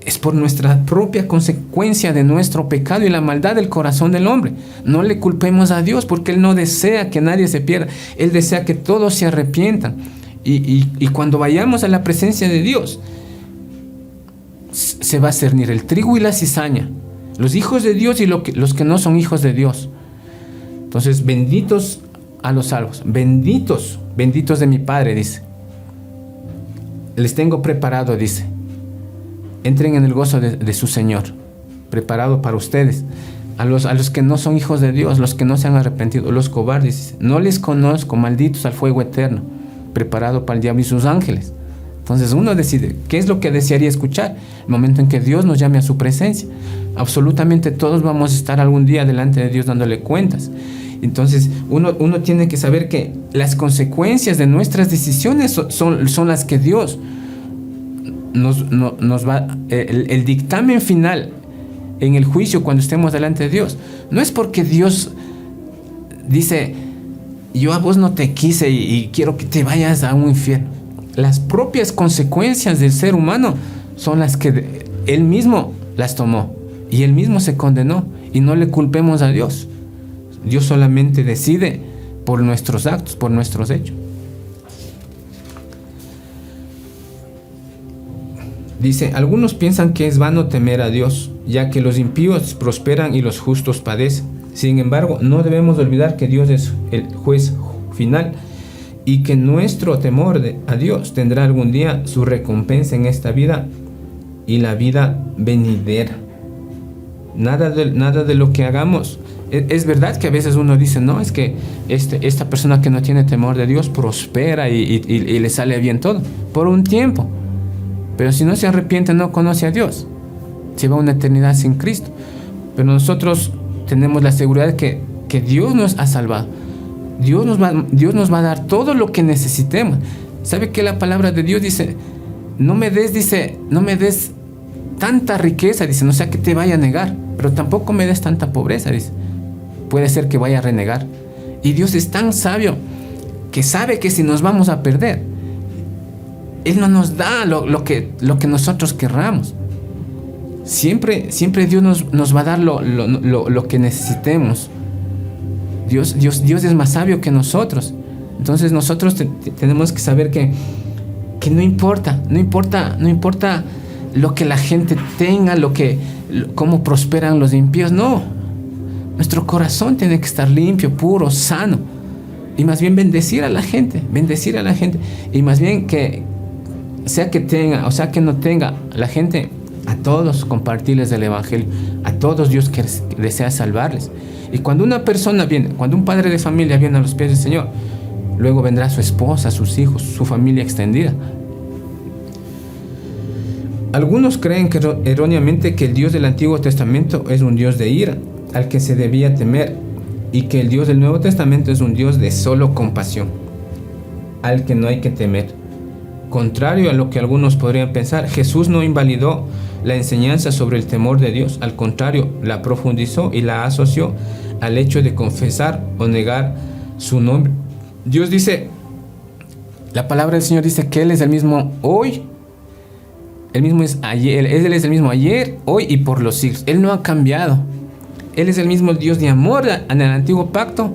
es por nuestra propia consecuencia de nuestro pecado y la maldad del corazón del hombre. No le culpemos a Dios, porque Él no desea que nadie se pierda. Él desea que todos se arrepientan. Y cuando vayamos a la presencia de Dios, se va a cernir el trigo y la cizaña, los hijos de Dios y los que no son hijos de Dios. Entonces, benditos a los salvos, benditos de mi Padre, dice. Les tengo preparado, dice. Entren en el gozo de su Señor, preparado para ustedes. A los que no son hijos de Dios, los que no se han arrepentido, los cobardes, no les conozco, malditos al fuego eterno, preparado para el diablo y sus ángeles. Entonces uno decide, ¿qué es lo que desearía escuchar? El momento en que Dios nos llame a su presencia. Absolutamente todos vamos a estar algún día delante de Dios dándole cuentas. Entonces uno tiene que saber que las consecuencias de nuestras decisiones son las que Dios nos va, el dictamen final en el juicio cuando estemos delante de Dios. No es porque Dios dice, yo a vos no te quise y quiero que te vayas a un infierno. Las propias consecuencias del ser humano son las que Él mismo las tomó y Él mismo se condenó, y no le culpemos a Dios. Dios solamente decide por nuestros actos, por nuestros hechos. Dice, algunos piensan que es vano temer a Dios, ya que los impíos prosperan y los justos padecen. Sin embargo, no debemos olvidar que Dios es el juez final y que nuestro temor a Dios tendrá algún día su recompensa en esta vida y la vida venidera. Nada de lo que hagamos. Es verdad que a veces uno dice, no, es que esta persona que no tiene temor de Dios prospera y le sale bien todo, por un tiempo. Pero si no se arrepiente, no conoce a Dios. Se va a una eternidad sin Cristo. Pero nosotros tenemos la seguridad que Dios nos ha salvado. Dios nos va a dar todo lo que necesitemos. ¿Sabe que la palabra de Dios dice, no me des tanta riqueza, dice, no sea que te vaya a negar, pero tampoco me des tanta pobreza, dice. Puede ser que vaya a renegar. Y Dios es tan sabio que sabe que si nos vamos a perder, Él no nos da lo que nosotros querramos. Siempre Dios nos va a dar lo que necesitemos. Dios es más sabio que nosotros. Entonces nosotros tenemos que saber que no importa lo que la gente tenga, cómo prosperan los impíos. No, nuestro corazón tiene que estar limpio, puro, sano, y más bien bendecir a la gente, y más bien que sea que tenga o sea que no tenga la gente, a todos compartirles el evangelio, a todos Dios desea salvarles. Y cuando un padre de familia viene a los pies del Señor, luego vendrá su esposa, sus hijos, su familia extendida. Algunos creen erróneamente que el Dios del Antiguo Testamento es un Dios de ira, al que se debía temer, y que el Dios del Nuevo Testamento es un Dios de solo compasión, al que no hay que temer. Contrario a lo que algunos podrían pensar, Jesús no invalidó la enseñanza sobre el temor de Dios. Al contrario, la profundizó y la asoció al hecho de confesar o negar su nombre. Dios dice, la palabra del Señor dice que Él es el mismo hoy, Él es el mismo ayer, hoy y por los siglos. Él no ha cambiado. Él es el mismo Dios de amor en el antiguo pacto.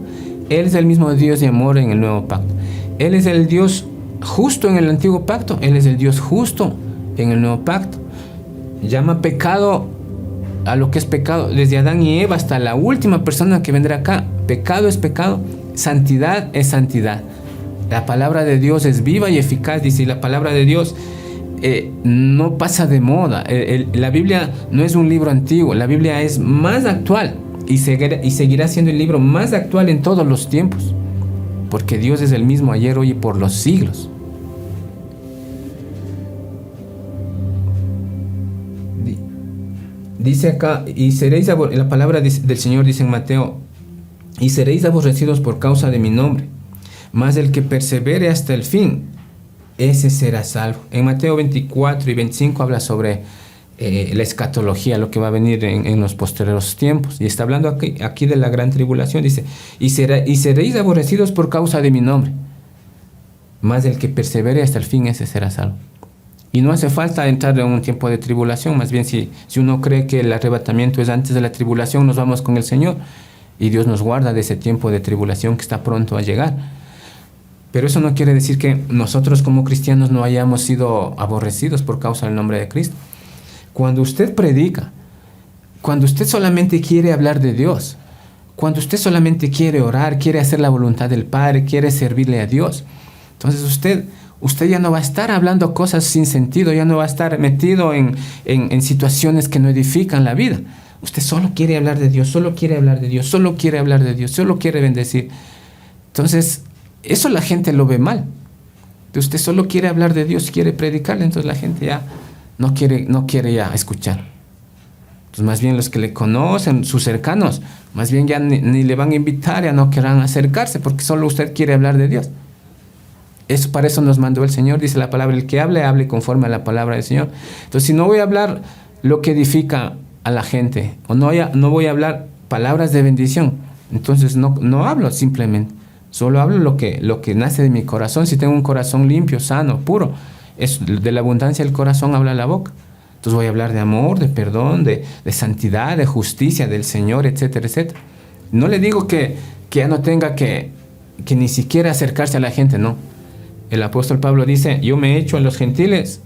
Él es el mismo Dios de amor en el nuevo pacto. Él es el Dios justo en el antiguo pacto. Él es el Dios justo en el nuevo pacto. Llama pecado a lo que es pecado, desde Adán y Eva hasta la última persona que vendrá acá. Pecado es pecado, santidad es santidad. La palabra de Dios es viva y eficaz, dice, y la palabra de Dios no pasa de moda. La Biblia no es un libro antiguo, la Biblia es más actual y seguirá siendo el libro más actual en todos los tiempos, porque Dios es el mismo ayer, hoy y por los siglos. Dice acá, y seréis la palabra del Señor dice en Mateo, y seréis aborrecidos por causa de mi nombre, mas el que persevere hasta el fin, ese será salvo. En Mateo 24 y 25 habla sobre la escatología, lo que va a venir en los posteriores tiempos, y está hablando aquí de la gran tribulación. Dice, y seréis aborrecidos por causa de mi nombre, mas el que persevere hasta el fin, ese será salvo. Y no hace falta entrar en un tiempo de tribulación, más bien si uno cree que el arrebatamiento es antes de la tribulación, nos vamos con el Señor y Dios nos guarda de ese tiempo de tribulación que está pronto a llegar. Pero eso no quiere decir que nosotros como cristianos no hayamos sido aborrecidos por causa del nombre de Cristo. Cuando usted predica, cuando usted solamente quiere hablar de Dios, cuando usted solamente quiere orar, quiere hacer la voluntad del Padre, quiere servirle a Dios, entonces usted ya no va a estar hablando cosas sin sentido, ya no va a estar metido en situaciones que no edifican la vida. Usted solo quiere hablar de Dios, solo quiere hablar de Dios, solo quiere hablar de Dios, solo quiere bendecir. Entonces, eso la gente lo ve mal. Usted solo quiere hablar de Dios, quiere predicarle, entonces la gente ya no quiere ya escuchar. Entonces, más bien los que le conocen, sus cercanos, más bien ya ni le van a invitar, ya no querrán acercarse, porque solo usted quiere hablar de Dios. Eso, para eso nos mandó el Señor, dice la palabra, el que hable conforme a la palabra del Señor. Entonces, si no voy a hablar lo que edifica a la gente, o no voy a hablar palabras de bendición, entonces no hablo simplemente, solo hablo lo que nace de mi corazón. Si tengo un corazón limpio, sano, puro, de la abundancia del corazón habla la boca. Entonces voy a hablar de amor, de perdón, de santidad, de justicia del Señor, etcétera, etcétera. No le digo que ya no tenga que ni siquiera acercarse a la gente, no. El apóstol Pablo dice, yo me he hecho a los gentiles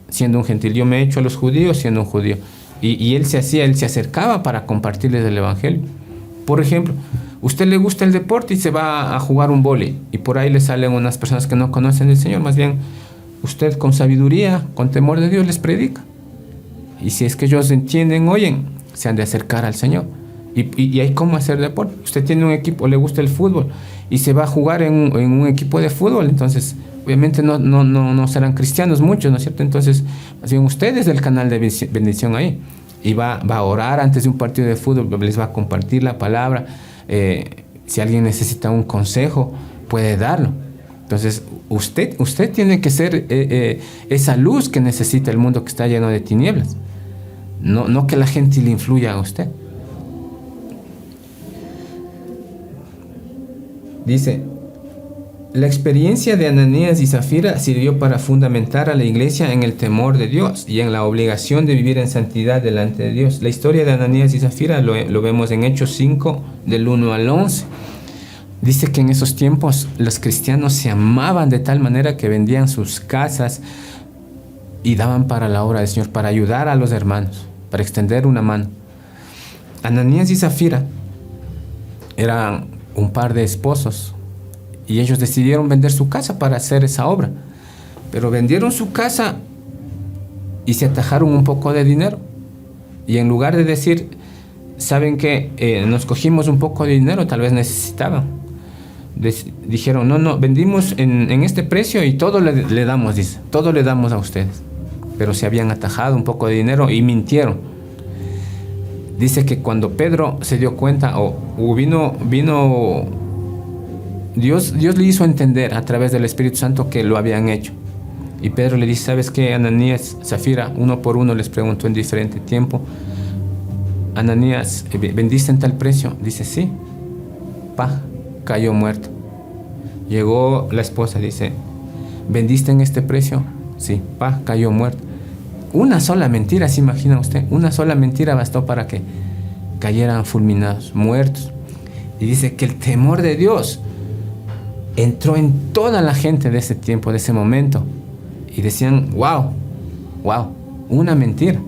siendo un gentil, yo me he hecho a los judíos siendo un judío. Y él se acercaba para compartirles el evangelio. Por ejemplo, usted le gusta el deporte y se va a jugar un vóley, y por ahí le salen unas personas que no conocen al Señor. Más bien, usted con sabiduría, con temor de Dios les predica. Y si es que ellos entienden, oyen, se han de acercar al Señor. Y hay cómo hacer deporte. Usted tiene un equipo, le gusta el fútbol, y se va a jugar en un equipo de fútbol, entonces obviamente no serán cristianos muchos, ¿no es cierto? Entonces, más bien usted es del canal de bendición ahí, y va a orar antes de un partido de fútbol, les va a compartir la palabra. Si alguien necesita un consejo, puede darlo. Entonces, usted tiene que ser esa luz que necesita el mundo que está lleno de tinieblas. No que la gente le influya a usted. Dice, la experiencia de Ananías y Zafira sirvió para fundamentar a la iglesia en el temor de Dios y en la obligación de vivir en santidad delante de Dios. La historia de Ananías y Zafira lo vemos en Hechos 5, del 1 al 11. Dice que en esos tiempos los cristianos se amaban de tal manera que vendían sus casas y daban para la obra del Señor, para ayudar a los hermanos, para extender una mano. Ananías y Zafira eran un par de esposos, y ellos decidieron vender su casa para hacer esa obra. Pero vendieron su casa y se atajaron un poco de dinero. Y en lugar de decir, ¿saben qué? Nos cogimos un poco de dinero, tal vez necesitaban. Dijeron, no, vendimos en este precio y todo le damos, dice, todo le damos a ustedes. Pero se habían atajado un poco de dinero y mintieron. Dice que cuando Pedro se dio cuenta, vino Dios le hizo entender a través del Espíritu Santo que lo habían hecho. Y Pedro le dice, ¿sabes qué? Ananías, Zafira, uno por uno les preguntó en diferente tiempo. Ananías, ¿vendiste en tal precio? Dice, sí. Cayó muerto. Llegó la esposa, dice, ¿vendiste en este precio? Sí. Cayó muerto. Una sola mentira, ¿se imagina usted? Una sola mentira bastó para que cayeran fulminados, muertos. Y dice que el temor de Dios entró en toda la gente de ese tiempo, de ese momento. Y decían, wow, una mentira.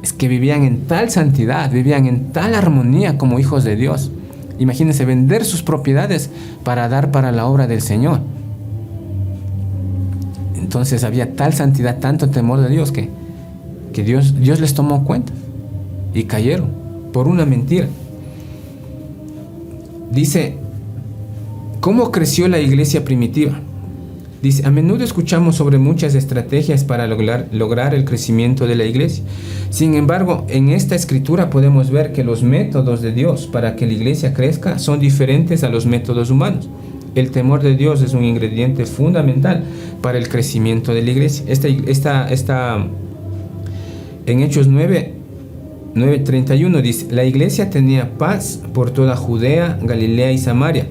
Es que vivían en tal santidad, vivían en tal armonía como hijos de Dios. Imagínense vender sus propiedades para dar para la obra del Señor. Entonces había tal santidad, tanto temor de Dios que Dios les tomó cuenta y cayeron por una mentira. Dice, ¿cómo creció la iglesia primitiva? Dice, a menudo escuchamos sobre muchas estrategias para lograr el crecimiento de la iglesia. Sin embargo, en esta escritura podemos ver que los métodos de Dios para que la iglesia crezca son diferentes a los métodos humanos. El temor de Dios es un ingrediente fundamental para el crecimiento de la iglesia. En Hechos 9:31 dice, la iglesia tenía paz por toda Judea, Galilea y Samaria,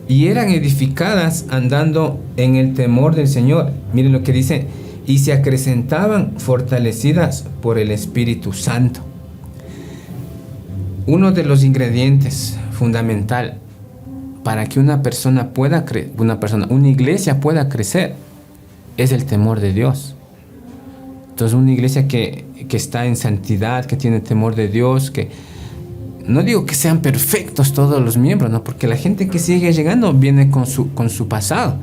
y eran edificadas andando en el temor del Señor. Miren lo que dice, y se acrecentaban fortalecidas por el Espíritu Santo. Uno de los ingredientes fundamental para que una iglesia pueda crecer es el temor de Dios. Entonces, una iglesia que está en santidad, que tiene temor de Dios, que no digo que sean perfectos todos los miembros, no, porque la gente que sigue llegando viene con su pasado.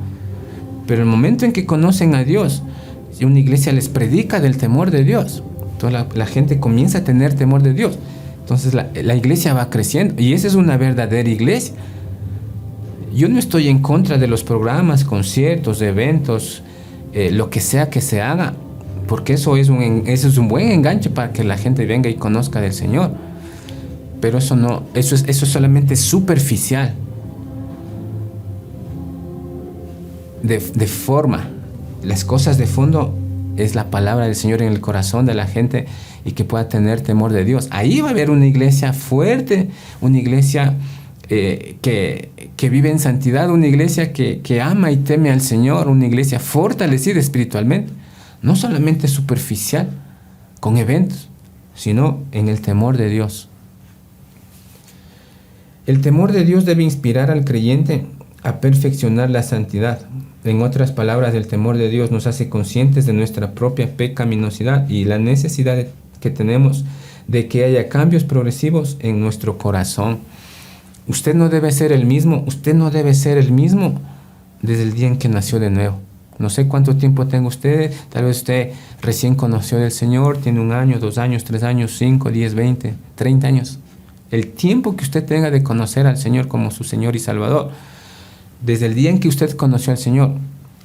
Pero el momento en que conocen a Dios, si una iglesia les predica del temor de Dios, toda la gente comienza a tener temor de Dios. Entonces la iglesia va creciendo, y esa es una verdadera iglesia. Yo no estoy en contra de los programas, conciertos, eventos, lo que sea que se haga, porque eso es un buen enganche para que la gente venga y conozca del Señor. Pero eso es solamente superficial, de forma. Las cosas de fondo es la palabra del Señor en el corazón de la gente y que pueda tener temor de Dios. Ahí va a haber una iglesia fuerte, una iglesia que vive en santidad, una iglesia que ama y teme al Señor, una iglesia fortalecida espiritualmente, no solamente superficial, con eventos, sino en el temor de Dios. El temor de Dios debe inspirar al creyente a perfeccionar la santidad. En otras palabras, el temor de Dios nos hace conscientes de nuestra propia pecaminosidad y la necesidad que tenemos de que haya cambios progresivos en nuestro corazón. Usted no debe ser el mismo desde el día en que nació de nuevo. No sé cuánto tiempo tenga usted, tal vez usted recién conoció del Señor, tiene 1 año, 2 años, 3 años, 5, 10, 20, 30 años. El tiempo que usted tenga de conocer al Señor como su Señor y Salvador, desde el día en que usted conoció al Señor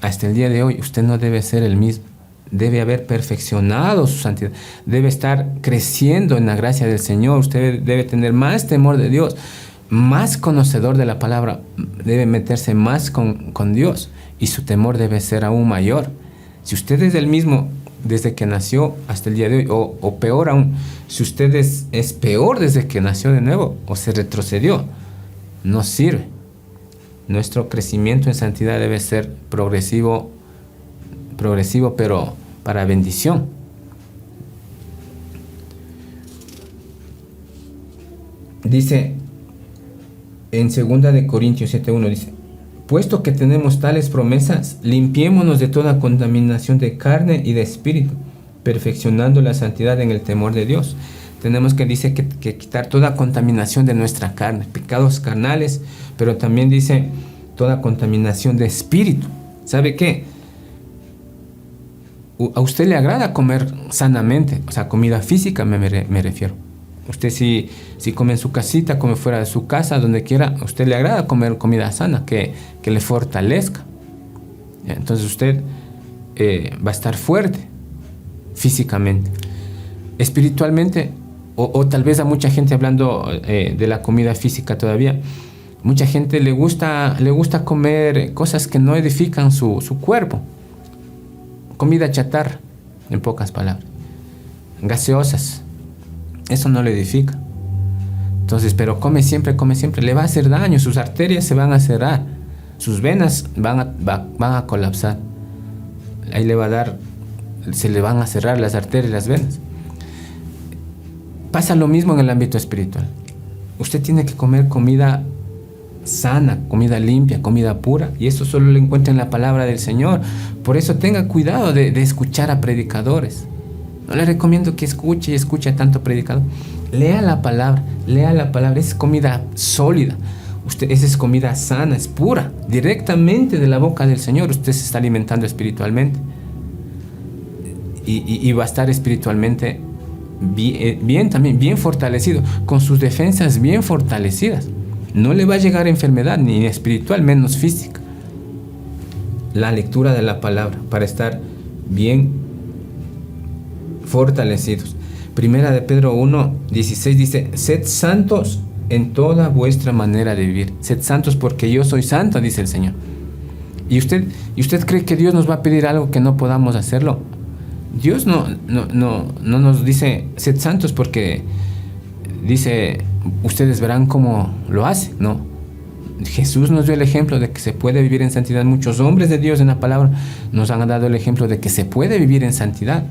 hasta el día de hoy, usted no debe ser el mismo. Debe haber perfeccionado su santidad. Debe estar creciendo en la gracia del Señor. Usted debe tener más temor de Dios, más conocedor de la palabra. Debe meterse más con Dios y su temor debe ser aún mayor. Si usted es el mismo desde que nació hasta el día de hoy, o peor aún, si usted es peor desde que nació de nuevo o se retrocedió, no sirve. Nuestro crecimiento en santidad debe ser progresivo, pero para bendición. Dice en 2 de Corintios 7:1, dice: puesto que tenemos tales promesas, limpiémonos de toda contaminación de carne y de espíritu, perfeccionando la santidad en el temor de Dios. Tenemos que quitar toda contaminación de nuestra carne, pecados carnales, pero también dice toda contaminación de espíritu. ¿Sabe qué? A usted le agrada comer sanamente, o sea, comida física me refiero. Usted si come en su casita, come fuera de su casa, donde quiera, a usted le agrada comer comida sana, que le fortalezca. Entonces usted va a estar fuerte físicamente. Espiritualmente, o tal vez a mucha gente, hablando de la comida física todavía, mucha gente le gusta comer cosas que no edifican su cuerpo. Comida chatarra, en pocas palabras. Gaseosas. Eso no le edifica. Entonces, pero come siempre, le va a hacer daño. Sus arterias se van a cerrar. Sus venas van a colapsar. Ahí se le van a cerrar las arterias y las venas. Pasa lo mismo en el ámbito espiritual. Usted tiene que comer comida sana, comida limpia, comida pura, y eso solo lo encuentra en la palabra del Señor. Por eso tenga cuidado de escuchar a predicadores. No le recomiendo que escuche a tanto predicador. Lea la palabra, es comida sólida. Esa es comida sana, es pura, directamente de la boca del Señor. Usted se está alimentando espiritualmente y va a estar espiritualmente bien fortalecido, con sus defensas bien fortalecidas. No le va a llegar enfermedad, ni espiritual, menos física. La lectura de la palabra para estar bien fortalecidos. Primera de Pedro 1:16 dice: sed santos en toda vuestra manera de vivir. Sed santos porque yo soy santo, dice el Señor. ¿Y usted cree que Dios nos va a pedir algo que no podamos hacerlo? Dios no nos dice sed santos porque dice ustedes verán cómo lo hace. No. Jesús nos dio el ejemplo de que se puede vivir en santidad. Muchos hombres de Dios en la palabra nos han dado el ejemplo de que se puede vivir en santidad.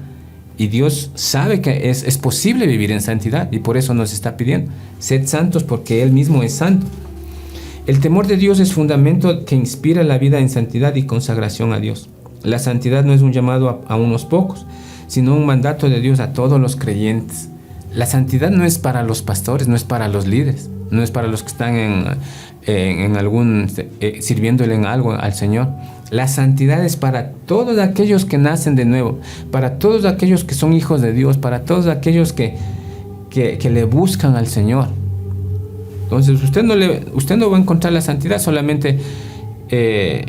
Y Dios sabe que es posible vivir en santidad y por eso nos está pidiendo: sed santos porque Él mismo es santo. El temor de Dios es fundamento que inspira la vida en santidad y consagración a Dios. La santidad no es un llamado a unos pocos, sino un mandato de Dios a todos los creyentes. La santidad no es para los pastores, no es para los líderes, no es para los que están sirviéndole en algo al Señor. La santidad es para todos aquellos que nacen de nuevo, para todos aquellos que son hijos de Dios, para todos aquellos que le buscan al Señor. Entonces usted no va a encontrar la santidad solamente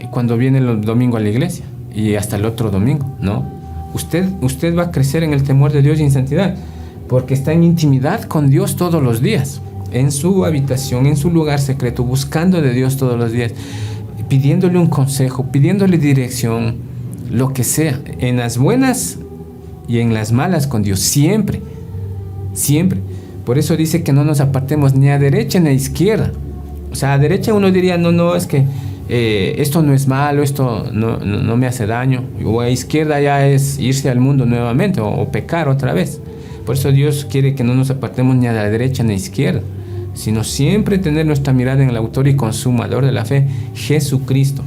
cuando viene el domingo a la iglesia y hasta el otro domingo, ¿no? usted va a crecer en el temor de Dios y en santidad, porque está en intimidad con Dios todos los días, en su habitación, en su lugar secreto, buscando de Dios todos los días, pidiéndole un consejo, pidiéndole dirección, lo que sea, en las buenas y en las malas con Dios, siempre, siempre. Por eso dice que no nos apartemos ni a derecha ni a izquierda. O sea, a derecha uno diría, no, es que esto no es malo, esto no me hace daño. O a izquierda ya es irse al mundo nuevamente o pecar otra vez. Por eso Dios quiere que no nos apartemos ni a la derecha ni a la izquierda, sino siempre tener nuestra mirada en el autor y consumador de la fe, Jesucristo.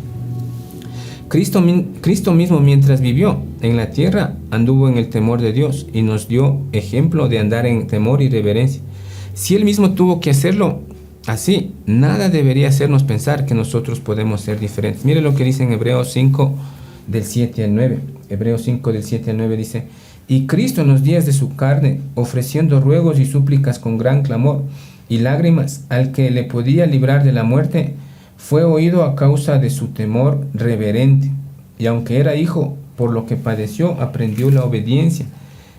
Cristo mismo, mientras vivió en la tierra, anduvo en el temor de Dios y nos dio ejemplo de andar en temor y reverencia. Si Él mismo tuvo que hacerlo así, nada debería hacernos pensar que nosotros podemos ser diferentes. Mire lo que dice en Hebreos 5, del 7 al 9. Hebreos 5, del 7 al 9 dice: Y Cristo en los días de su carne, ofreciendo ruegos y súplicas con gran clamor y lágrimas al que le podía librar de la muerte, fue oído a causa de su temor reverente. Y aunque era hijo, por lo que padeció, aprendió la obediencia.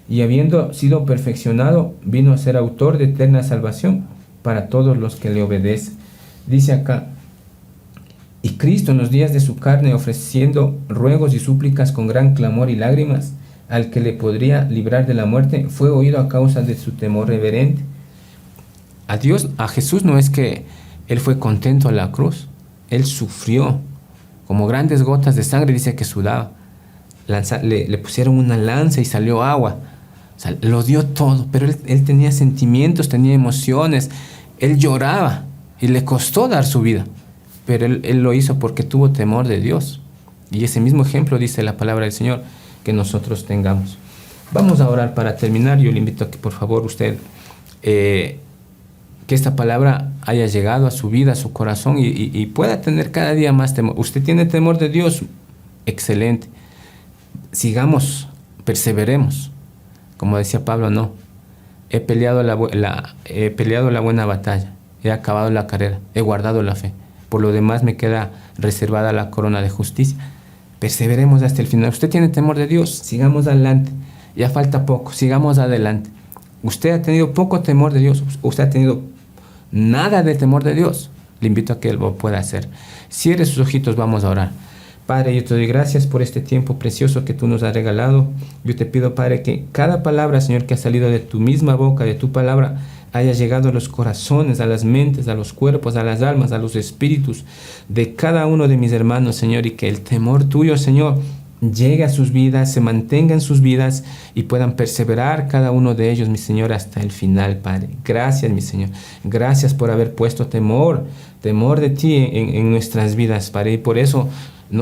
Y habiendo sido perfeccionado, vino a ser autor de eterna salvación para todos los que le obedecen. Dice acá: y Cristo en los días de su carne, ofreciendo ruegos y súplicas con gran clamor y lágrimas al que le podría librar de la muerte, fue oído a causa de su temor reverente. A Jesús no es que Él fue contento a la cruz. Él sufrió como grandes gotas de sangre, dice que sudaba. Le pusieron una lanza y salió agua. O sea, lo dio todo, pero él tenía sentimientos, tenía emociones. Él lloraba y le costó dar su vida, pero él lo hizo porque tuvo temor de Dios. Y ese mismo ejemplo dice la palabra del Señor que nosotros tengamos. Vamos a orar para terminar. Yo le invito a que por favor usted, que esta palabra haya llegado a su vida, a su corazón y pueda tener cada día más temor. Usted tiene temor de Dios, excelente. Sigamos, perseveremos. Como decía Pablo, no. He peleado la buena batalla, he acabado la carrera, he guardado la fe. Por lo demás me queda reservada la corona de justicia. Perseveremos hasta el final. Usted tiene temor de Dios, sigamos adelante. Ya falta poco, sigamos adelante. Usted ha tenido poco temor de Dios, usted ha tenido nada de temor de Dios. Le invito a que Él lo pueda hacer. Cierre sus ojitos, vamos a orar. Padre, yo te doy gracias por este tiempo precioso que tú nos has regalado. Yo te pido, Padre, que cada palabra, Señor, que ha salido de tu misma boca, de tu palabra, haya llegado a los corazones, a las mentes, a los cuerpos, a las almas, a los espíritus de cada uno de mis hermanos, Señor, y que el temor tuyo, Señor, llegue a sus vidas, se mantenga en sus vidas y puedan perseverar cada uno de ellos, mi Señor, hasta el final, Padre. Gracias, mi Señor. Gracias por haber puesto temor de ti en nuestras vidas, Padre. Y por eso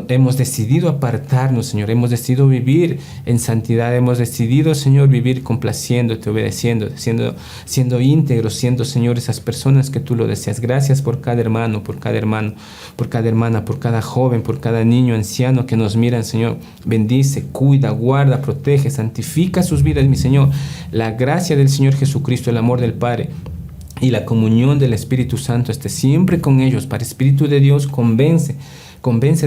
hemos decidido apartarnos, Señor. Hemos decidido vivir en santidad. Hemos decidido, Señor, vivir complaciéndote, obedeciendo, siendo íntegros, siendo, Señor, esas personas que tú lo deseas. Gracias por cada hermano, por cada hermano, por cada hermana, por cada joven, por cada niño, anciano que nos miran, Señor. Bendice, cuida, guarda, protege, santifica sus vidas, mi Señor. La gracia del Señor Jesucristo, el amor del Padre y la comunión del Espíritu Santo esté siempre con ellos. Para Espíritu de Dios, convence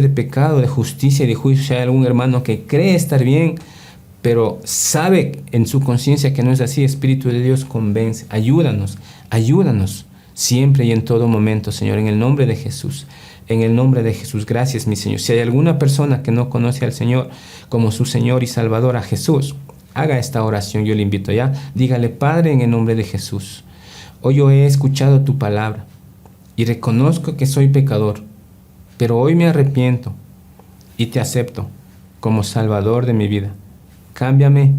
de pecado, de justicia y de juicio. Si hay algún hermano que cree estar bien, pero sabe en su conciencia que no es así, Espíritu de Dios, convence. Ayúdanos siempre y en todo momento, Señor, en el nombre de Jesús. En el nombre de Jesús, gracias, mi Señor. Si hay alguna persona que no conoce al Señor como su Señor y Salvador, a Jesús, haga esta oración, yo le invito ya. Dígale: Padre, en el nombre de Jesús, hoy yo he escuchado tu palabra y reconozco que soy pecador, pero hoy me arrepiento y te acepto como Salvador de mi vida. Cámbiame,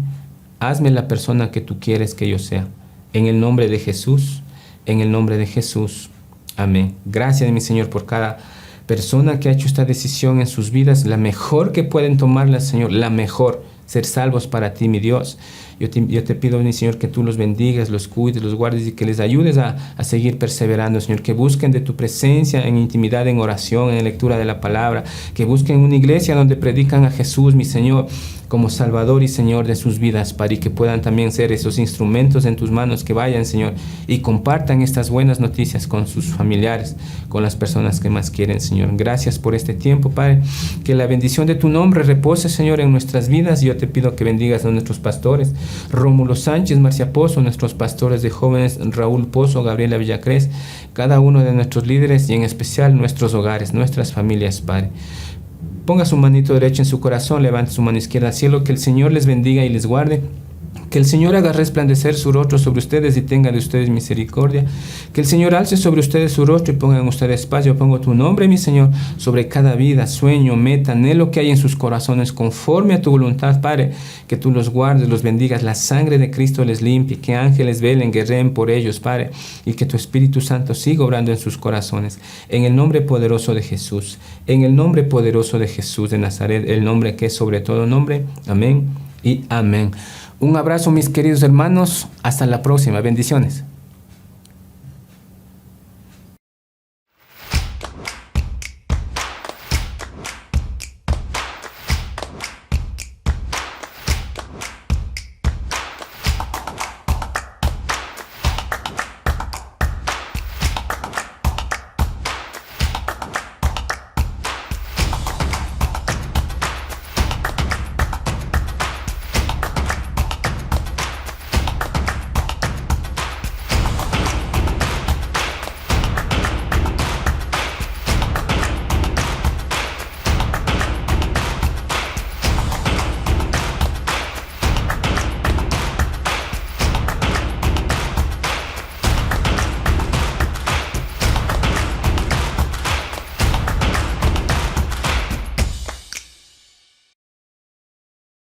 hazme la persona que tú quieres que yo sea. En el nombre de Jesús, en el nombre de Jesús. Amén. Gracias, mi Señor, por cada persona que ha hecho esta decisión en sus vidas, la mejor que pueden tomarla, Señor, la mejor, ser salvos para ti, mi Dios. Yo te pido, mi Señor, que tú los bendigas, los cuides, los guardes y que les ayudes a seguir perseverando, Señor, que busquen de tu presencia en intimidad, en oración, en lectura de la palabra, que busquen una iglesia donde predican a Jesús, mi Señor, como Salvador y Señor de sus vidas, Padre, y que puedan también ser esos instrumentos en tus manos, que vayan, Señor, y compartan estas buenas noticias con sus familiares, con las personas que más quieren, Señor. Gracias por este tiempo, Padre, que la bendición de tu nombre repose, Señor, en nuestras vidas. Yo te pido que bendigas a nuestros pastores, Rómulo Sánchez, Marcia Pozo, nuestros pastores de jóvenes, Raúl Pozo, Gabriela Villacrés, cada uno de nuestros líderes y en especial nuestros hogares, nuestras familias, Padre. Ponga su manito derecha en su corazón, levante su mano izquierda al cielo, que el Señor les bendiga y les guarde. Que el Señor haga resplandecer su rostro sobre ustedes y tenga de ustedes misericordia. Que el Señor alce sobre ustedes su rostro y ponga en ustedes paz. Yo pongo tu nombre, mi Señor, sobre cada vida, sueño, meta, anhelo que hay en sus corazones, conforme a tu voluntad, Padre. Que tú los guardes, los bendigas, la sangre de Cristo les limpie, que ángeles velen, guerreen por ellos, Padre, y que tu Espíritu Santo siga obrando en sus corazones. En el nombre poderoso de Jesús, en el nombre poderoso de Jesús de Nazaret, el nombre que es sobre todo nombre. Amén y amén. Un abrazo, mis queridos hermanos. Hasta la próxima. Bendiciones.